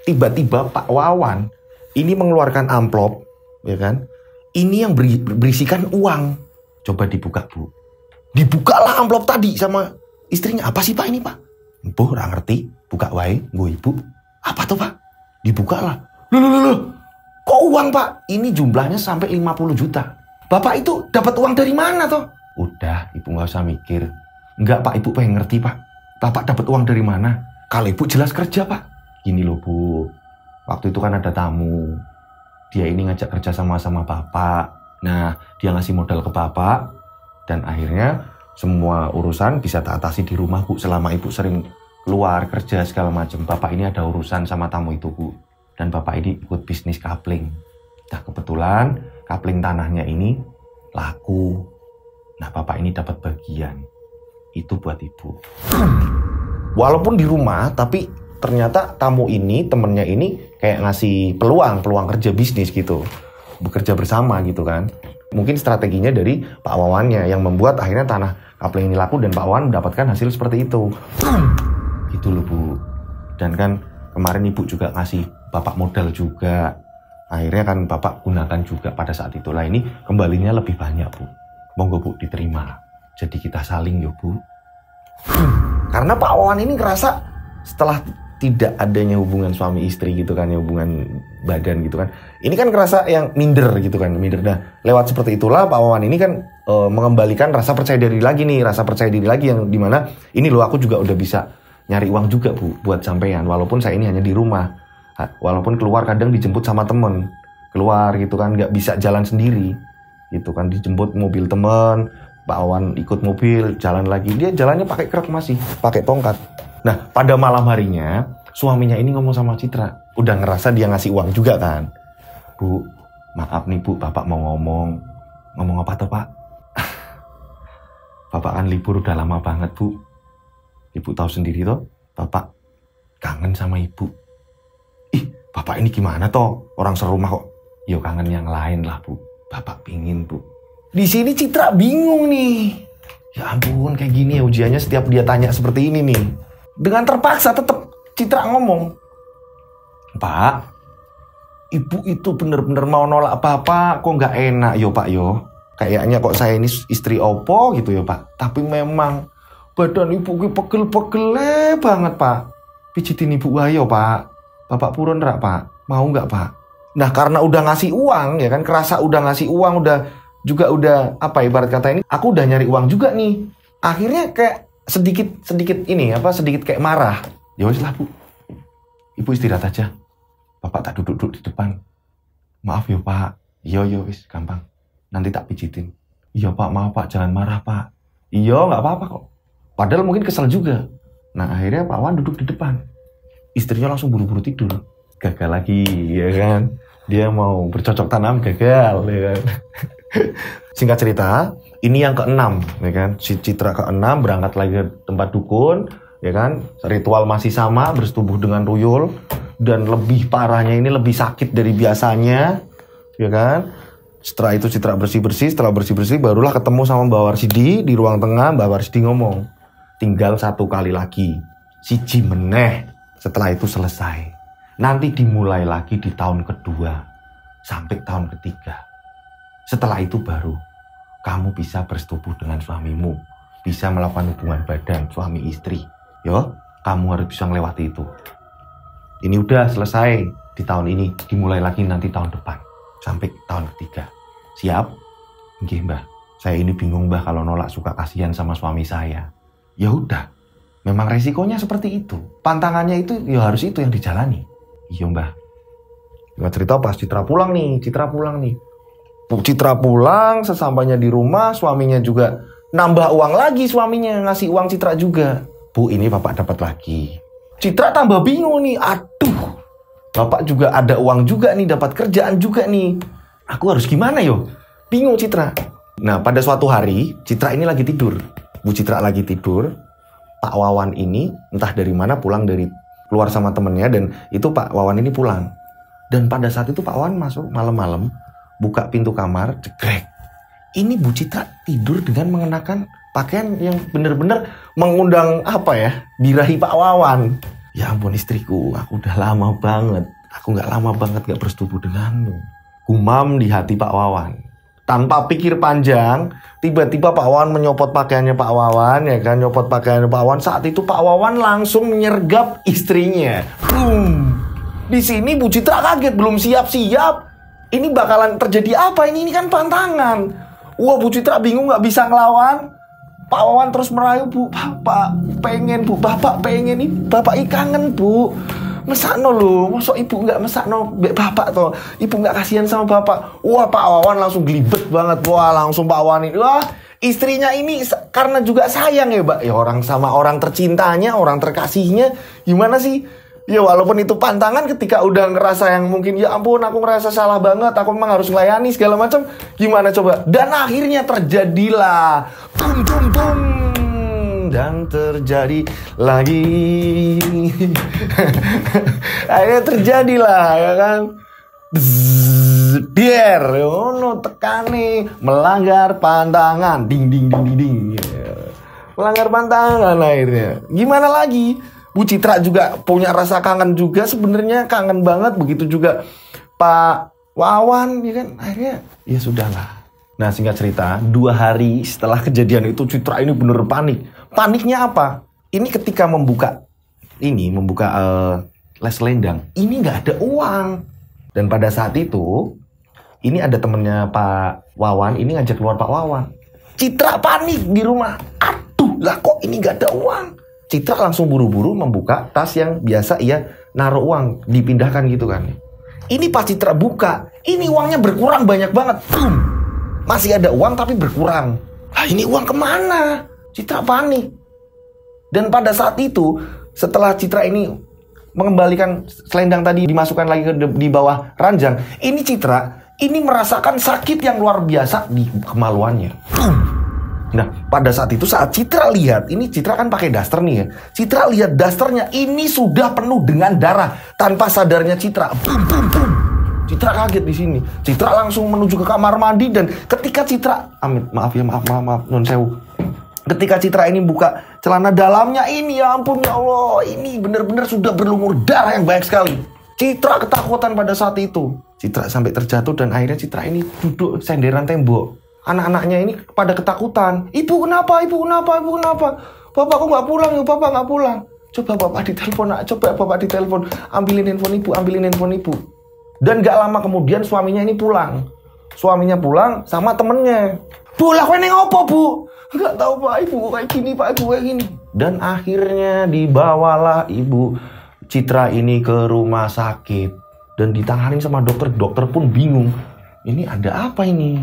Tiba-tiba Pak Wawan ini mengeluarkan amplop, ya kan? Ini yang berisikan uang. Coba dibuka Bu. Dibukalah amplop tadi sama istrinya. Apa sih Pak ini Pak? Bu, nggak ngerti. Buka wae, Bu Ibu. Apa tuh Pak? Dibukalah. Loh. Kok uang Pak? Ini jumlahnya sampai 50 juta. Bapak itu dapat uang dari mana toh? Udah, Ibu nggak usah mikir. Enggak Pak, Ibu pengen ngerti Pak. Bapak dapat uang dari mana? Kalau Ibu jelas kerja Pak. Gini loh Bu, waktu itu kan ada tamu. Dia ini ngajak kerja sama Bapak. Nah, dia ngasih modal ke Bapak. Dan akhirnya semua urusan bisa tak atasi di rumah Bu. Selama Ibu sering keluar kerja segala macam. Bapak ini ada urusan sama tamu itu Bu. Dan Bapak ini ikut bisnis kapling. Nah kebetulan kapling tanahnya ini laku. Nah Bapak ini dapat bagian. Itu buat Ibu. Walaupun di rumah, tapi ternyata tamu ini, temennya ini kayak ngasih peluang kerja bisnis gitu. Bekerja bersama gitu kan. Mungkin strateginya dari Pak Wawannya yang membuat akhirnya tanah kapling ini laku dan Pak Wawan mendapatkan hasil seperti itu. Gitu loh Bu. Dan kan kemarin Ibu juga ngasih Bapak modal juga. Akhirnya kan Bapak gunakan juga pada saat itu. Lah ini kembalinya lebih banyak Bu. Monggo Bu diterima. Jadi kita saling yuk Bu. Karena Pak Wawan ini ngerasa setelah tidak adanya hubungan suami istri gitu kan ya, hubungan badan gitu kan. Ini kan ngerasa yang minder gitu kan, minder. Nah, lewat seperti itulah Pak Wawan ini kan mengembalikan rasa percaya diri lagi yang dimana ini loh aku juga udah bisa nyari uang juga Bu buat sampean walaupun saya ini hanya di rumah. Walaupun keluar kadang dijemput sama temen. Keluar gitu kan, nggak bisa jalan sendiri. Gitu kan, dijemput mobil temen. Pak Wawan ikut mobil, jalan lagi. Dia jalannya pakai krek masih, pakai tongkat. Nah, pada malam harinya, suaminya ini ngomong sama Citra. Udah ngerasa dia ngasih uang juga kan. Bu, maaf nih Bu, Bapak mau ngomong. Ngomong apa tuh Pak? Bapak kan libur udah lama banget Bu. Ibu tahu sendiri toh, Bapak kangen sama Ibu. Ih, Bapak ini gimana toh? Orang serumah kok. Yo kangen yang lain lah Bu. Bapak pingin Bu. Di sini Citra bingung nih. Ya ampun, kayak gini ya ujiannya setiap dia tanya seperti ini nih. Dengan terpaksa tetap Citra ngomong. Pak, Ibu itu bener-bener mau nolak Bapak. Kok nggak enak yo Pak yo. Kayaknya kok saya ini istri opo gitu ya Pak. Tapi memang badan Ibu pegel-pegel banget Pak. Pijitin Ibu wayo Pak. Bapak purun rak Pak? Mau nggak Pak? Nah karena udah ngasih uang ya kan, kerasa udah ngasih uang, udah juga udah apa ibarat kata ini, aku udah nyari uang juga nih. Akhirnya kayak sedikit ini sedikit kayak marah. Ya wes lah Bu, Ibu istirahat aja. Bapak tak duduk di depan. Maaf ya Pak. Iya wes gampang. Nanti tak pijitin. Iya Pak, maaf Pak, jangan marah Pak. Iya nggak apa-apa kok. Padahal mungkin kesel juga. Nah akhirnya Pak Wawan duduk di depan. Istrinya langsung buru-buru tidur. Gagal lagi ya kan. Dia mau bercocok tanam gagal ya kan. Singkat cerita, ini yang ke-6 ya kan. Si Citra ke-6 berangkat lagi ke tempat dukun ya kan. Ritual masih sama, bersetubuh dengan tuyul, dan lebih parahnya ini lebih sakit dari biasanya ya kan. Setelah itu Citra bersih-bersih, setelah bersih-bersih barulah ketemu sama Mbak Warsidi di ruang tengah. Mbak Warsidi ngomong, tinggal 1 kali lagi, siji meneh. Setelah itu selesai. Nanti dimulai lagi di tahun kedua sampai tahun ketiga. Setelah itu baru kamu bisa bersetubuh dengan suamimu, bisa melakukan hubungan badan suami istri. Yo, kamu harus bisa melewati itu. Ini udah selesai di tahun ini, dimulai lagi nanti tahun depan sampai tahun ketiga. Siap? Nggih Mbah. Saya ini bingung Mbah kalau nolak, suka kasihan sama suami saya. Ya udah, memang resikonya seperti itu. Pantangannya itu ya harus itu yang dijalani. Iya Mbah. Nggak cerita pas Citra pulang nih. Citra pulang, sesampainya di rumah, suaminya juga nambah uang lagi, suaminya ngasih uang Citra juga. Bu, ini Bapak dapat lagi. Citra tambah bingung nih, aduh. Bapak juga ada uang juga nih, dapat kerjaan juga nih. Aku harus gimana yo? Bingung Citra. Nah, pada suatu hari, Citra ini lagi tidur. Bu Citra lagi tidur. Pak Wawan ini, entah dari mana pulang dari keluar sama temennya, dan itu Pak Wawan ini pulang. Dan pada saat itu Pak Wawan masuk malam-malam, buka pintu kamar, jegrek. Ini Bu Citra tidur dengan mengenakan pakaian yang benar-benar mengundang birahi Pak Wawan. Ya ampun istriku, aku udah lama banget. Aku gak lama banget gak bersetubuh denganmu. Gumam di hati Pak Wawan. Tanpa pikir panjang, tiba-tiba Pak Wawan menyopot pakaiannya Pak Wawan, ya kan, nyopot pakaiannya Pak Wawan. Saat itu Pak Wawan langsung menyergap istrinya. Di sini Bu Citra kaget, belum siap-siap. Ini bakalan terjadi apa ini? Ini kan pantangan. Wah, Bu Citra bingung gak bisa ngelawan. Pak Wawan terus merayu, Bu, Bapak pengen, Bu, Bapak pengen, ini Bapak kangen, Bu. Mesakno lho, masa Ibu gak mesakno Bapak toh? Ibu gak kasihan sama Bapak. Wah, Pak Wawan langsung gelibet banget. Wah, langsung Pak Wawan ini, wah, istrinya ini karena juga sayang ya, Mbak. Ya orang sama orang tercintanya, orang terkasihnya, gimana sih? Ya walaupun itu pantangan, ketika udah ngerasa yang mungkin ya ampun aku ngerasa salah banget, aku memang harus melayani segala macam, gimana coba? Dan akhirnya terjadilah bum dan terjadi lagi. Akhirnya terjadilah ya kan. Biar tekane melanggar pantangan, ding. Melanggar pantangan akhirnya. Gimana lagi? Bu Citra juga punya rasa kangen juga, sebenarnya kangen banget. Begitu juga Pak Wawan, ya kan. Akhirnya ya sudahlah. Nah singkat cerita, 2 hari setelah kejadian itu Citra ini bener panik. Paniknya apa? Ini ketika membuka les selendang, ini nggak ada uang. Dan pada saat itu, ini ada temennya Pak Wawan, ini ngajak keluar Pak Wawan. Citra panik di rumah. Aduh, lah kok ini nggak ada uang? Citra langsung buru-buru membuka tas yang biasa ia naruh uang, dipindahkan gitu kan. Ini pas Citra buka, ini uangnya berkurang banyak banget. Masih ada uang tapi berkurang. Lah ini uang kemana? Citra panik. Dan pada saat itu, setelah Citra ini mengembalikan selendang tadi, dimasukkan lagi di bawah ranjang, ini Citra ini merasakan sakit yang luar biasa di kemaluannya. Nah, pada saat itu saat Citra lihat, ini Citra kan pakai daster nih ya. Citra lihat dasternya ini sudah penuh dengan darah. Tanpa sadarnya Citra, Citra kaget di sini. Citra langsung menuju ke kamar mandi, dan ketika Citra, maaf non sewu. Ketika Citra ini buka celana dalamnya ini, ya ampun ya Allah, ini benar-benar sudah berlumur darah yang banyak sekali. Citra ketakutan pada saat itu. Citra sampai terjatuh, dan akhirnya Citra ini duduk senderan tembok. Anak-anaknya ini pada ketakutan. Ibu kenapa? Bapak kok nggak pulang? Bapak nggak pulang. Coba Bapak ditelepon. Ambilin handphone ibu. Dan gak lama kemudian suaminya ini pulang. Suaminya pulang sama temennya. Bu, lah kowe ning opo, Bu? Enggak tahu Pak, Ibu kayak gini, Pak, Ibu kayak gini. Dan akhirnya dibawalah Ibu Citra ini ke rumah sakit dan ditangani sama dokter. Dokter pun bingung. Ini ada apa ini?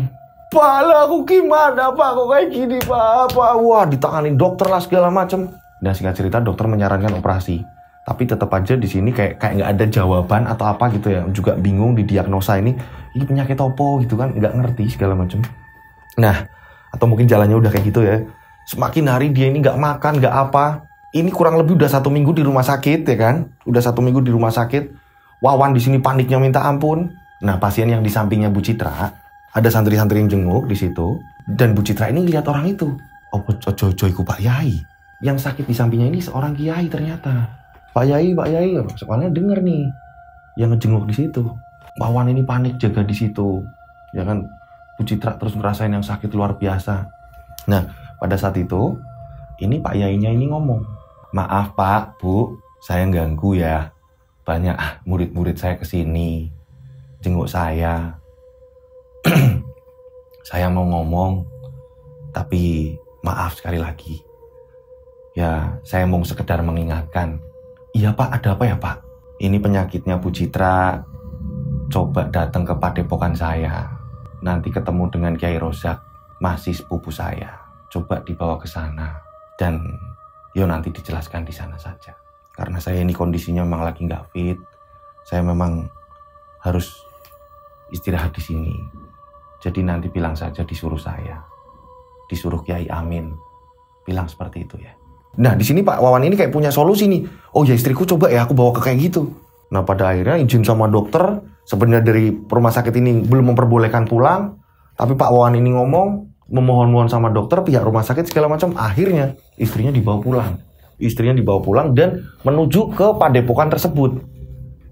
Pak, lah aku gimana Pak? Kok kayak gini Pak? Wah, ditangani dokter lah segala macam. Dan singkat cerita dokter menyarankan operasi. Tapi tetap aja di sini kayak nggak ada jawaban atau apa gitu ya. Juga bingung didiagnosa ini penyakit apa gitu kan, nggak ngerti segala macam. Nah, atau mungkin jalannya udah kayak gitu ya. Semakin hari dia ini nggak makan, nggak apa. Ini kurang lebih udah 1 minggu di rumah sakit ya kan. Udah 1 minggu di rumah sakit. Wawan di sini paniknya minta ampun. Nah, pasien yang di sampingnya Bu Citra, ada santri-santri yang jenguk di situ. Dan Bu Citra ini lihat orang itu. Oh, ojo iku Pak Yai. Yang sakit di sampingnya ini seorang kiai ternyata. Pak Yai. Soalnya denger nih yang ngejenguk di situ. Wawan ini panik jaga di situ. Ya kan, Bu Citra terus ngerasain yang sakit luar biasa. Nah, pada saat itu, ini Pak Yainya ini ngomong, maaf Pak, Bu, saya ganggu ya. Banyak murid-murid saya kesini, jenguk saya. Saya mau ngomong, tapi maaf sekali lagi. Ya, saya mau sekedar mengingatkan. Iya Pak, ada apa ya Pak? Ini penyakitnya Bu Citra, coba datang ke padepokan saya. Nanti ketemu dengan Kiai Rozak, masih sepupu saya. Coba dibawa ke sana. Dan nanti dijelaskan di sana saja. Karena saya ini kondisinya memang lagi nggak fit. Saya memang harus istirahat di sini. Jadi nanti bilang saja disuruh saya. Disuruh Kiai Amin. Bilang seperti itu ya. Nah di sini Pak Wawan ini kayak punya solusi nih. Oh ya istriku coba ya aku bawa ke kayak gitu. Nah pada akhirnya izin sama dokter. Sebenarnya dari rumah sakit ini belum memperbolehkan pulang. Tapi Pak Wawan ini ngomong. Memohon-mohon sama dokter, pihak rumah sakit segala macam. Akhirnya istrinya dibawa pulang. Istrinya dibawa pulang dan menuju ke padepokan tersebut.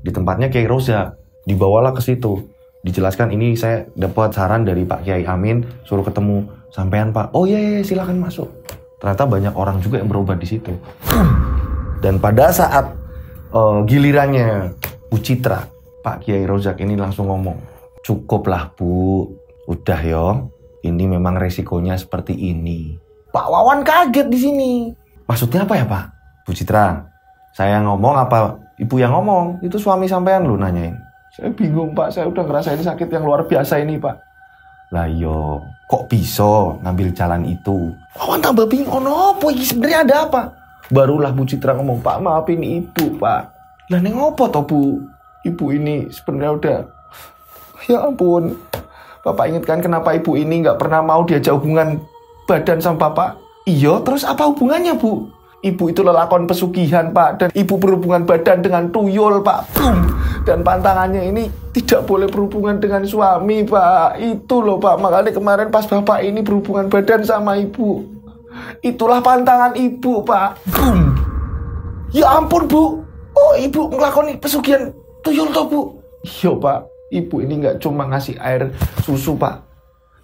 Di tempatnya Kiai Rozak. Dibawalah ke situ. Dijelaskan ini saya dapat saran dari Pak Kiai Amin. Suruh ketemu sampean Pak. Oh iya silakan masuk. Ternyata banyak orang juga yang berobat di situ. Dan pada saat gilirannya Bu Citra, Pak Kiai Rozak ini langsung ngomong, cukuplah Bu, udah yo. Ini memang resikonya seperti ini. Pak Wawan kaget di sini. Maksudnya apa ya Pak? Bu Citra, saya ngomong apa Ibu yang ngomong? Itu suami sampean lu nanyain. Saya bingung Pak, saya udah ngerasain sakit yang luar biasa ini Pak. Lah yo, kok bisa ngambil jalan itu? Wawan tambah bingung, apa ini sebenarnya ada apa? Barulah Bu Citra ngomong, Pak maafin Ibu Pak. Lah neng apa toh Bu? Ibu ini sebenarnya udah, ya ampun. Bapak ingatkan kenapa Ibu ini nggak pernah mau diajak hubungan badan sama Bapak? Iya, terus apa hubungannya Bu? Ibu itu lelakon pesugihan Pak. Dan Ibu berhubungan badan dengan tuyul Pak. Boom. Dan pantangannya ini tidak boleh berhubungan dengan suami Pak. Itu loh Pak. Makanya kemarin pas Bapak ini berhubungan badan sama Ibu. Itulah pantangan Ibu Pak. Boom. Ya ampun Bu. Oh Ibu ngelakoni pesugihan tuyul toh Bu? Iya Pak. Ibu ini nggak cuma ngasih air susu Pak.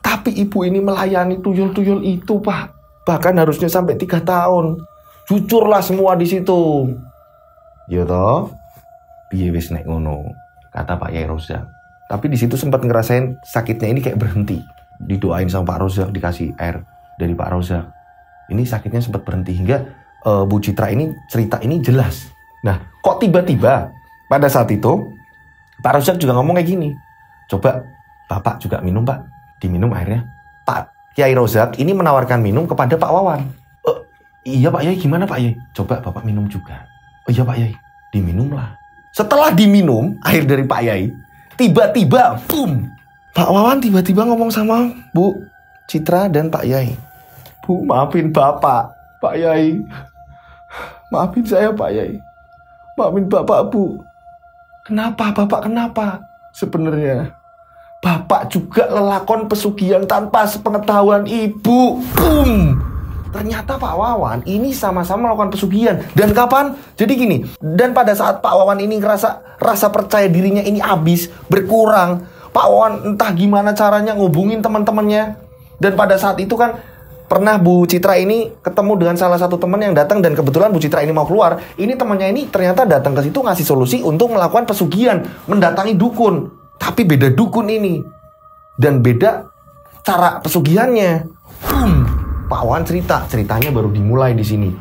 Tapi Ibu ini melayani tuyul-tuyul itu Pak. Bahkan harusnya sampai 3 tahun. Jujurlah semua di situ. Ya toh, piye wis nek ngono, kata Pak Kiai Rozak. Tapi di situ sempat ngerasain sakitnya ini kayak berhenti. Didoain sama Pak Rozak, dikasih air dari Pak Rozak. Ini sakitnya sempat berhenti hingga Bu Citra ini cerita ini jelas. Nah, kok tiba-tiba pada saat itu Pak Rozak juga ngomong kayak gini. Coba Bapak juga minum Pak. Diminum airnya. Pak Kiai Rozak ini menawarkan minum kepada Pak Wawan. Iya Pak Yai, gimana Pak Yai? Coba Bapak minum juga. Oh iya Pak Yai, diminumlah. Setelah diminum air dari Pak Yai, tiba-tiba, boom, Pak Wawan tiba-tiba ngomong sama Bu Citra dan Pak Yai. Bu, maafin Bapak, Pak Yai. Maafin saya Pak Yai. Maafin Bapak Bu. Kenapa Bapak, kenapa? Sebenarnya Bapak juga lelakon pesugihan tanpa sepengetahuan Ibu. Boom. Ternyata Pak Wawan ini sama-sama melakukan pesugihan. Dan kapan? Jadi gini. Dan pada saat Pak Wawan ini ngerasa rasa percaya dirinya ini habis, berkurang. Pak Wawan entah gimana caranya ngubungin teman-temannya. Dan pada saat itu kan pernah Bu Citra ini ketemu dengan salah satu teman yang datang. Dan kebetulan Bu Citra ini mau keluar. Ini temannya ini ternyata datang ke situ ngasih solusi untuk melakukan pesugihan, mendatangi dukun. Tapi beda dukun ini. Dan beda cara pesugihannya. Pak Wawan ceritanya baru dimulai di sini.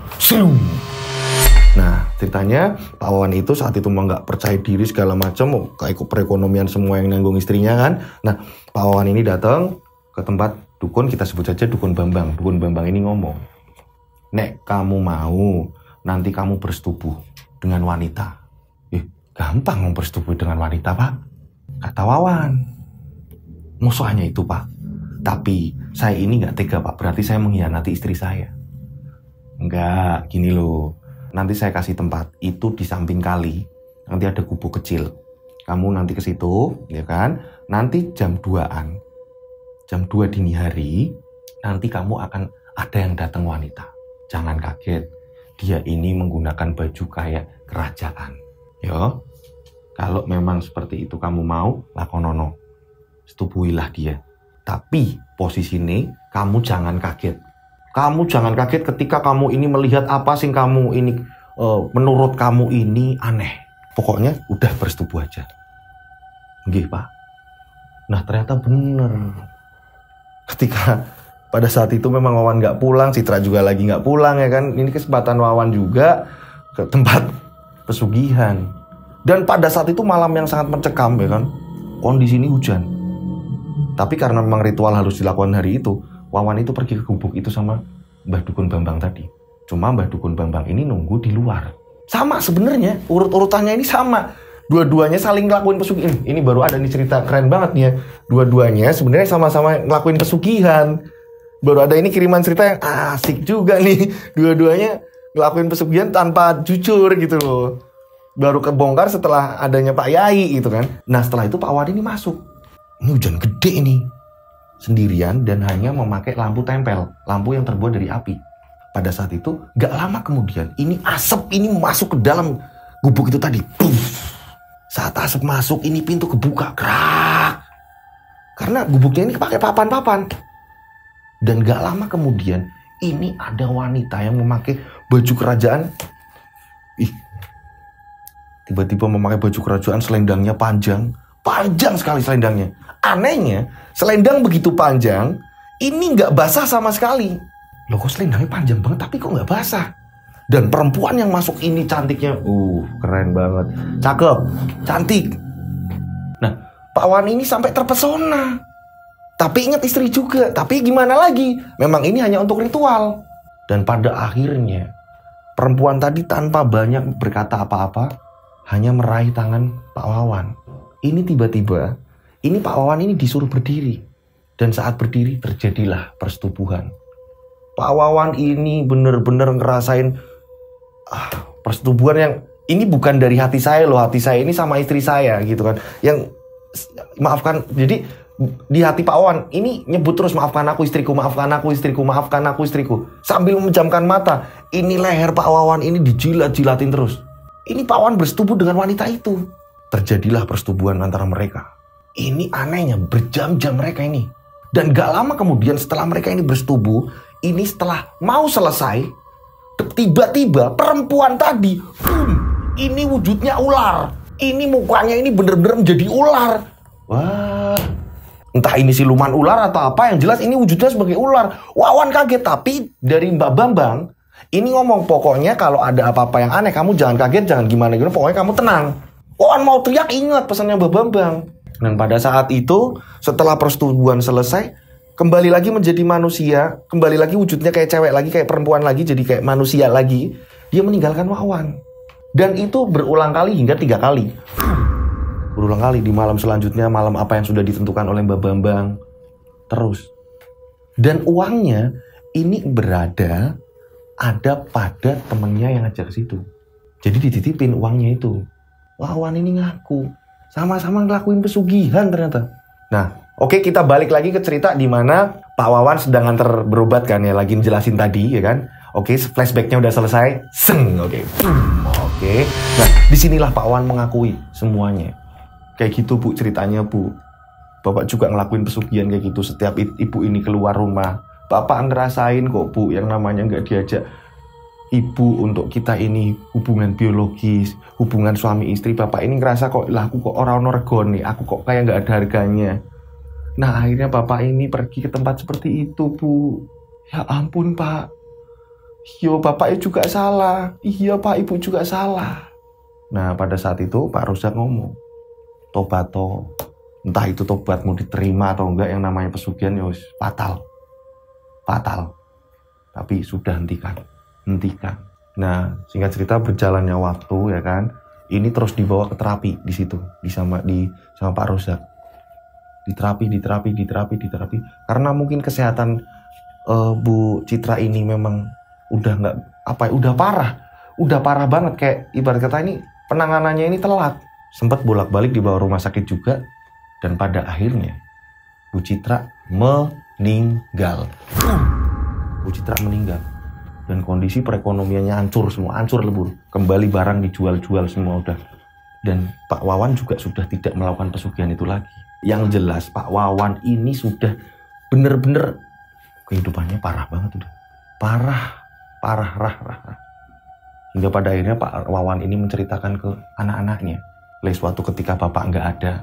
Nah, ceritanya Pak Wawan itu saat itu mah nggak percaya diri segala macam, kayak perekonomian semua yang nanggung istrinya kan. Nah, Pak Wawan ini datang ke tempat dukun, kita sebut saja dukun Bambang. Dukun Bambang ini ngomong, "Nek kamu mau, nanti kamu bersetubuh dengan wanita." Gampang bersetubuh dengan wanita, Pak, kata Wawan. Musuh hanya itu, Pak. Tapi saya ini nggak tega, Pak. Berarti saya mengkhianati istri saya. Enggak, gini loh. Nanti saya kasih tempat, itu di samping kali. Nanti ada gubuk kecil. Kamu nanti ke situ, ya kan? Nanti jam 2-an. Jam 2 dini hari, nanti kamu akan ada yang datang wanita. Jangan kaget. Dia ini menggunakan baju kayak kerajaan. Yo. Kalau memang seperti itu kamu mau, lakonono. Setubuhilah dia. Tapi posisi ini kamu jangan kaget. Kamu jangan kaget ketika kamu ini melihat apa sih kamu ini menurut kamu ini aneh. Pokoknya udah bersetubuh aja. Nggih, Pak. Nah, ternyata bener. Ketika pada saat itu memang Wawan nggak pulang, Citra juga lagi nggak pulang ya kan. Ini kesempatan Wawan juga ke tempat pesugihan. Dan pada saat itu malam yang sangat mencekam ya kan. Kondisi ini hujan. Tapi karena memang ritual harus dilakukan hari itu, Wawan itu pergi ke gubuk itu sama Mbah Dukun Bambang tadi. Cuma Mbah Dukun Bambang ini nunggu di luar. Sama sebenarnya, urut-urutannya ini sama. Dua-duanya saling ngelakuin pesugihan. Ini baru ada nih cerita keren banget nih ya. Dua-duanya sebenarnya sama-sama ngelakuin pesugihan. Baru ada ini kiriman cerita yang asik juga nih. Dua-duanya ngelakuin pesugihan tanpa jujur gitu loh. Baru kebongkar setelah adanya Pak Yai gitu kan. Nah setelah itu Pak Wawan ini masuk. Ini hujan gede nih. Sendirian dan hanya memakai lampu tempel, lampu yang terbuat dari api. Pada saat itu, gak lama kemudian, ini asap ini masuk ke dalam gubuk itu tadi. Puff. Saat asap masuk, ini pintu kebuka, krak. Karena gubuknya ini pakai papan-papan. Dan gak lama kemudian, ini ada wanita yang memakai baju kerajaan. Tiba-tiba memakai baju kerajaan, selendangnya panjang sekali selendangnya. Anehnya, selendang begitu panjang, ini nggak basah sama sekali. Loh kok selendangnya panjang banget tapi kok nggak basah? Dan perempuan yang masuk ini cantiknya, keren banget, cakep, cantik. Nah, Pak Wawan ini sampai terpesona. Tapi ingat istri juga, tapi gimana lagi? Memang ini hanya untuk ritual. Dan pada akhirnya, perempuan tadi tanpa banyak berkata apa-apa, hanya meraih tangan Pak Wawan. Ini tiba-tiba, ini Pak Wawan ini disuruh berdiri. Dan saat berdiri terjadilah persetubuhan. Pak Wawan ini benar-benar ngerasain persetubuhan yang ini bukan dari hati saya loh. Hati saya ini sama istri saya gitu kan. Yang maafkan, jadi di hati Pak Wawan ini nyebut terus maafkan aku istriku, maafkan aku istriku, maafkan aku istriku. Sambil memejamkan mata, ini leher Pak Wawan ini dijilat-jilatin terus. Ini Pak Wawan bersetubuh dengan wanita itu. Terjadilah persetubuhan antara mereka. Ini anehnya, berjam-jam mereka ini. Dan gak lama kemudian setelah mereka ini bersetubuh, ini setelah mau selesai, tiba-tiba perempuan tadi, ini wujudnya ular. Ini mukanya ini bener-bener menjadi ular. Wah, entah ini siluman ular atau apa, yang jelas ini wujudnya sebagai ular. Wawan kaget, tapi dari Mbak Bambang, ini ngomong, pokoknya kalau ada apa-apa yang aneh, kamu jangan kaget, jangan gimana-gimana, pokoknya kamu tenang. Wawan mau teriak, ingat pesannya Mbak Bambang. Dan pada saat itu, setelah persetubuhan selesai, kembali lagi menjadi manusia, kembali lagi wujudnya kayak cewek lagi, kayak perempuan lagi, jadi kayak manusia lagi. Dia meninggalkan Wawan. Dan itu berulang kali hingga 3 kali. Berulang kali di malam selanjutnya, malam apa yang sudah ditentukan oleh Mbak Bambang. Terus. Dan uangnya ini ada pada temennya yang ngajak ke situ. Jadi dititipin uangnya itu. Wawan ini ngaku sama-sama ngelakuin pesugihan ternyata. Nah, oke, kita balik lagi ke cerita di mana Pak Wawan sedang berobat kan ya, lagi jelasin tadi ya kan. Oke, flashbacknya udah selesai. Oke. Nah, disinilah Pak Wawan mengakui semuanya. Kayak gitu Bu ceritanya Bu. Bapak juga ngelakuin pesugihan kayak gitu. Setiap ibu ini keluar rumah, Bapak ngerasain kok Bu, yang namanya nggak diajak ibu untuk kita ini hubungan biologis, hubungan suami istri. Bapak ini ngerasa kok, lah aku kok orang regone, aku kok kayak nggak ada harganya. Nah akhirnya bapak ini pergi ke tempat seperti itu, Bu. Ya ampun Pak. Iya bapaknya juga salah. Iya Pak, Ibu juga salah. Nah pada saat itu Pak Rozak ngomong, tobato. Entah itu tobatmu diterima atau enggak, yang namanya pesugihan ya fatal. Fatal. Tapi sudah hentikan. Nah singkat cerita berjalannya waktu ya kan, ini terus dibawa ke terapi di situ, sama Pak Rozak. Diterapi. Karena mungkin kesehatan Bu Citra ini memang udah parah banget, kayak ibarat kata ini penanganannya ini telat. Sempat bolak-balik dibawa rumah sakit juga, dan pada akhirnya Bu Citra meninggal. Dan kondisi perekonomiannya hancur lebur. Kembali barang dijual semua udah. Dan Pak Wawan juga sudah tidak melakukan pesugihan itu lagi. Yang jelas Pak Wawan ini sudah bener-bener kehidupannya parah banget udah. Parah. Hingga pada akhirnya Pak Wawan ini menceritakan ke anak-anaknya, Le, suatu ketika bapak nggak ada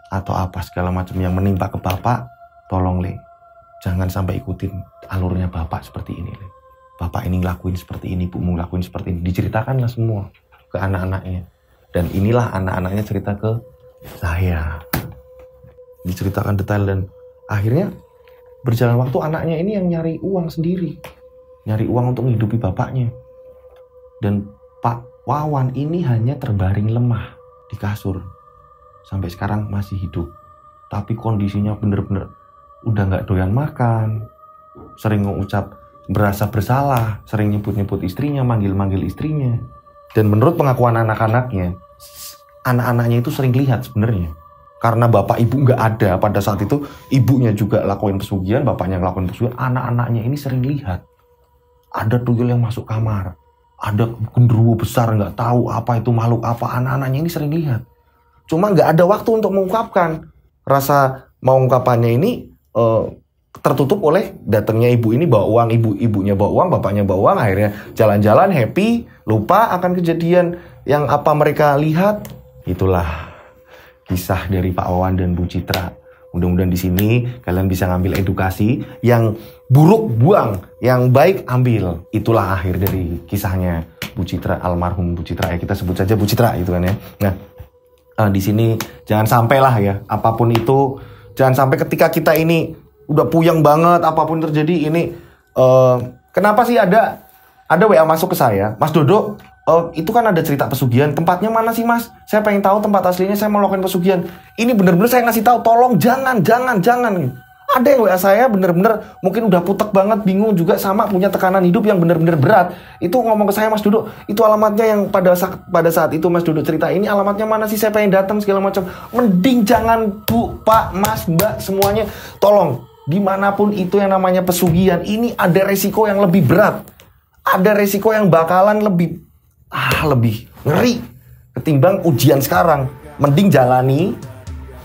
atau apa segala macam yang menimpa ke bapak, tolong Le, jangan sampai ikutin alurnya bapak seperti ini Le. Bapak ini ngelakuin seperti ini, ibumu ngelakuin seperti ini. Diceritakanlah semua ke anak-anaknya. Dan inilah anak-anaknya cerita ke saya. Diceritakan detail, dan akhirnya berjalan waktu anaknya ini yang nyari uang sendiri. Nyari uang untuk menghidupi bapaknya. Dan Pak Wawan ini hanya terbaring lemah di kasur. Sampai sekarang masih hidup. Tapi kondisinya bener-bener udah gak doyan makan. Sering mengucap berasa bersalah. Sering nyebut-nyebut istrinya, manggil-manggil istrinya. Dan menurut pengakuan anak-anaknya, anak-anaknya itu sering lihat sebenarnya. Karena bapak ibu nggak ada pada saat itu, ibunya juga lakuin pesugihan, bapaknya ngelakuin pesugihan, anak-anaknya ini sering lihat. Ada tuyul yang masuk kamar, ada genderuwo besar nggak tahu apa itu makhluk apa, anak-anaknya ini sering lihat. Cuma nggak ada waktu untuk mengungkapkan. Rasa mau ungkapannya ini tertutup oleh datangnya ibu ini bawa uang, ibunya bawa uang, bapaknya bawa uang, akhirnya jalan-jalan happy, lupa akan kejadian yang apa mereka lihat. Itulah kisah dari Pak Wawan dan Bu Citra. Mudah-mudahan di sini kalian bisa ngambil edukasi, yang buruk buang, yang baik ambil. Itulah akhir dari kisahnya Bu Citra, almarhum Bu Citra ya, kita sebut saja Bu Citra itu kan ya. Nah, di sini jangan sampai lah ya, apapun itu, jangan sampai ketika kita ini udah puyeng banget, apapun terjadi ini, kenapa sih ada WA masuk ke saya, Mas Dodo, itu kan ada cerita pesugihan, tempatnya mana sih Mas? Saya pengen tahu tempat aslinya, saya mau lakukan pesugihan. Ini bener-bener saya ngasih tahu, tolong jangan. Ada yang WA saya bener-bener mungkin udah putek banget, bingung juga, sama punya tekanan hidup yang bener-bener berat. Itu ngomong ke saya, Mas Dodo, itu alamatnya yang pada saat itu Mas Dodo cerita, ini alamatnya mana sih? Saya pengen datang segala macam. Mending jangan Bu, Pak, Mas, Mbak, semuanya. Tolong, dimanapun itu yang namanya pesugihan, ini ada resiko yang lebih berat. Ada resiko yang bakalan lebih ngeri ketimbang ujian sekarang. Mending jalani,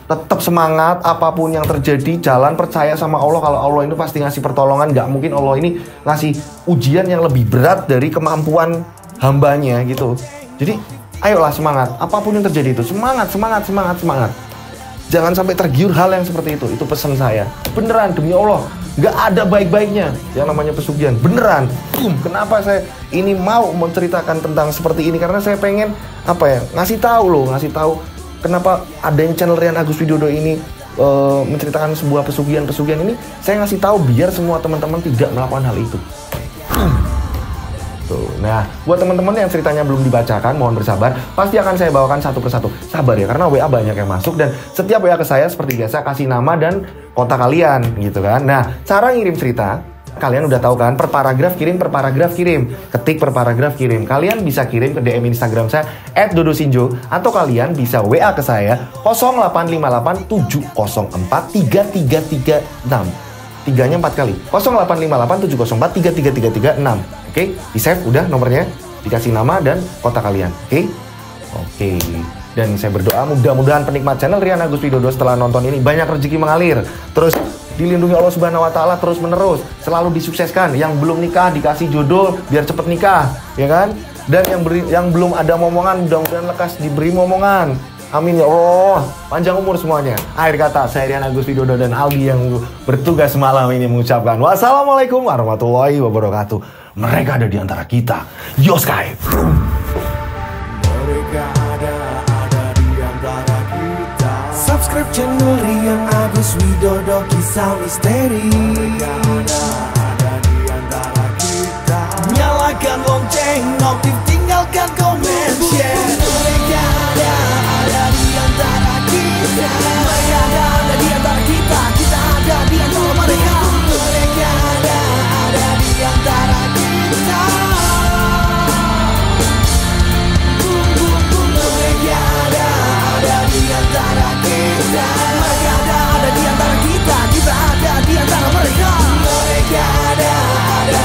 tetap semangat, apapun yang terjadi, jalan, percaya sama Allah. Kalau Allah ini pasti ngasih pertolongan. Gak mungkin Allah ini ngasih ujian yang lebih berat dari kemampuan hambanya gitu. Jadi ayolah semangat, apapun yang terjadi itu, semangat. Jangan sampai tergiur hal yang seperti itu. Itu pesan saya, beneran, demi Allah. Gak ada baik-baiknya yang namanya pesugihan, beneran. Kenapa saya ini mau menceritakan tentang seperti ini? Karena saya pengen ngasih tahu kenapa adanya channel Rian Agus Widodo ini menceritakan sebuah pesugihan ini. Saya ngasih tahu biar semua teman-teman tidak melakukan hal itu. Nah, buat teman-teman yang ceritanya belum dibacakan, mohon bersabar. Pasti akan saya bawakan satu persatu. Sabar ya, karena WA banyak yang masuk, dan setiap WA ke saya seperti biasa kasih nama dan kota kalian gitu kan. Nah, cara ngirim cerita kalian udah tahu kan, per paragraf kirim. Ketik per paragraf kirim. Kalian bisa kirim ke DM Instagram saya @dodosinjo, atau kalian bisa WA ke saya 0858 704 3336. Tiganya 4 kali. 0858 704 33336. Oke, di save udah nomornya, dikasih nama dan kota kalian. Oke. Dan saya berdoa mudah-mudahan penikmat channel Rian Agus Widodo setelah nonton ini banyak rezeki mengalir, terus dilindungi Allah Subhanahu wa taala terus menerus, selalu disukseskan. Yang belum nikah dikasih jodoh biar cepet nikah, ya kan? Dan yang belum ada momongan mudah-mudahan lekas diberi momongan. Amin ya Allah. Panjang umur semuanya. Akhir kata, saya Rian Agus Widodo dan Aldi yang bertugas malam ini mengucapkan wassalamualaikum warahmatullahi wabarakatuh. Mereka ada di antara kita. Yo Sky. Mereka ada di antara kita. Subscribe channel Rian Agus Widodo, kisah misteri. Mereka ada di antara kita. Nyalakan lonceng, notif, tinggalkan komen, share. Mereka ada di antara kita. Mereka ada di antara kita. Kita ada di antara mereka. Mereka ada di antara kita. Mereka ada di antara kita. Mereka ada di antara kita. Kita ada di antara mereka. Mereka ada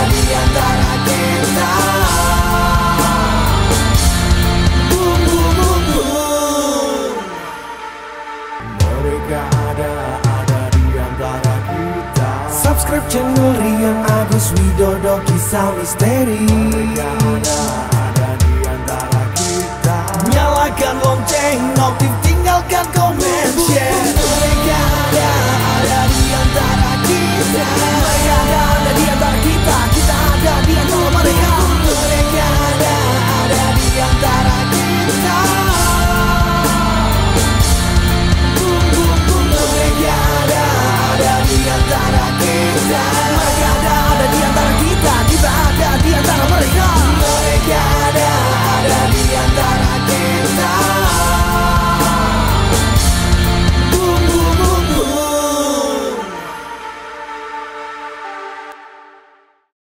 di antara kita. Mereka ada di antara kita. Subscribe channel Rian Agus Widodo, kisah misteri.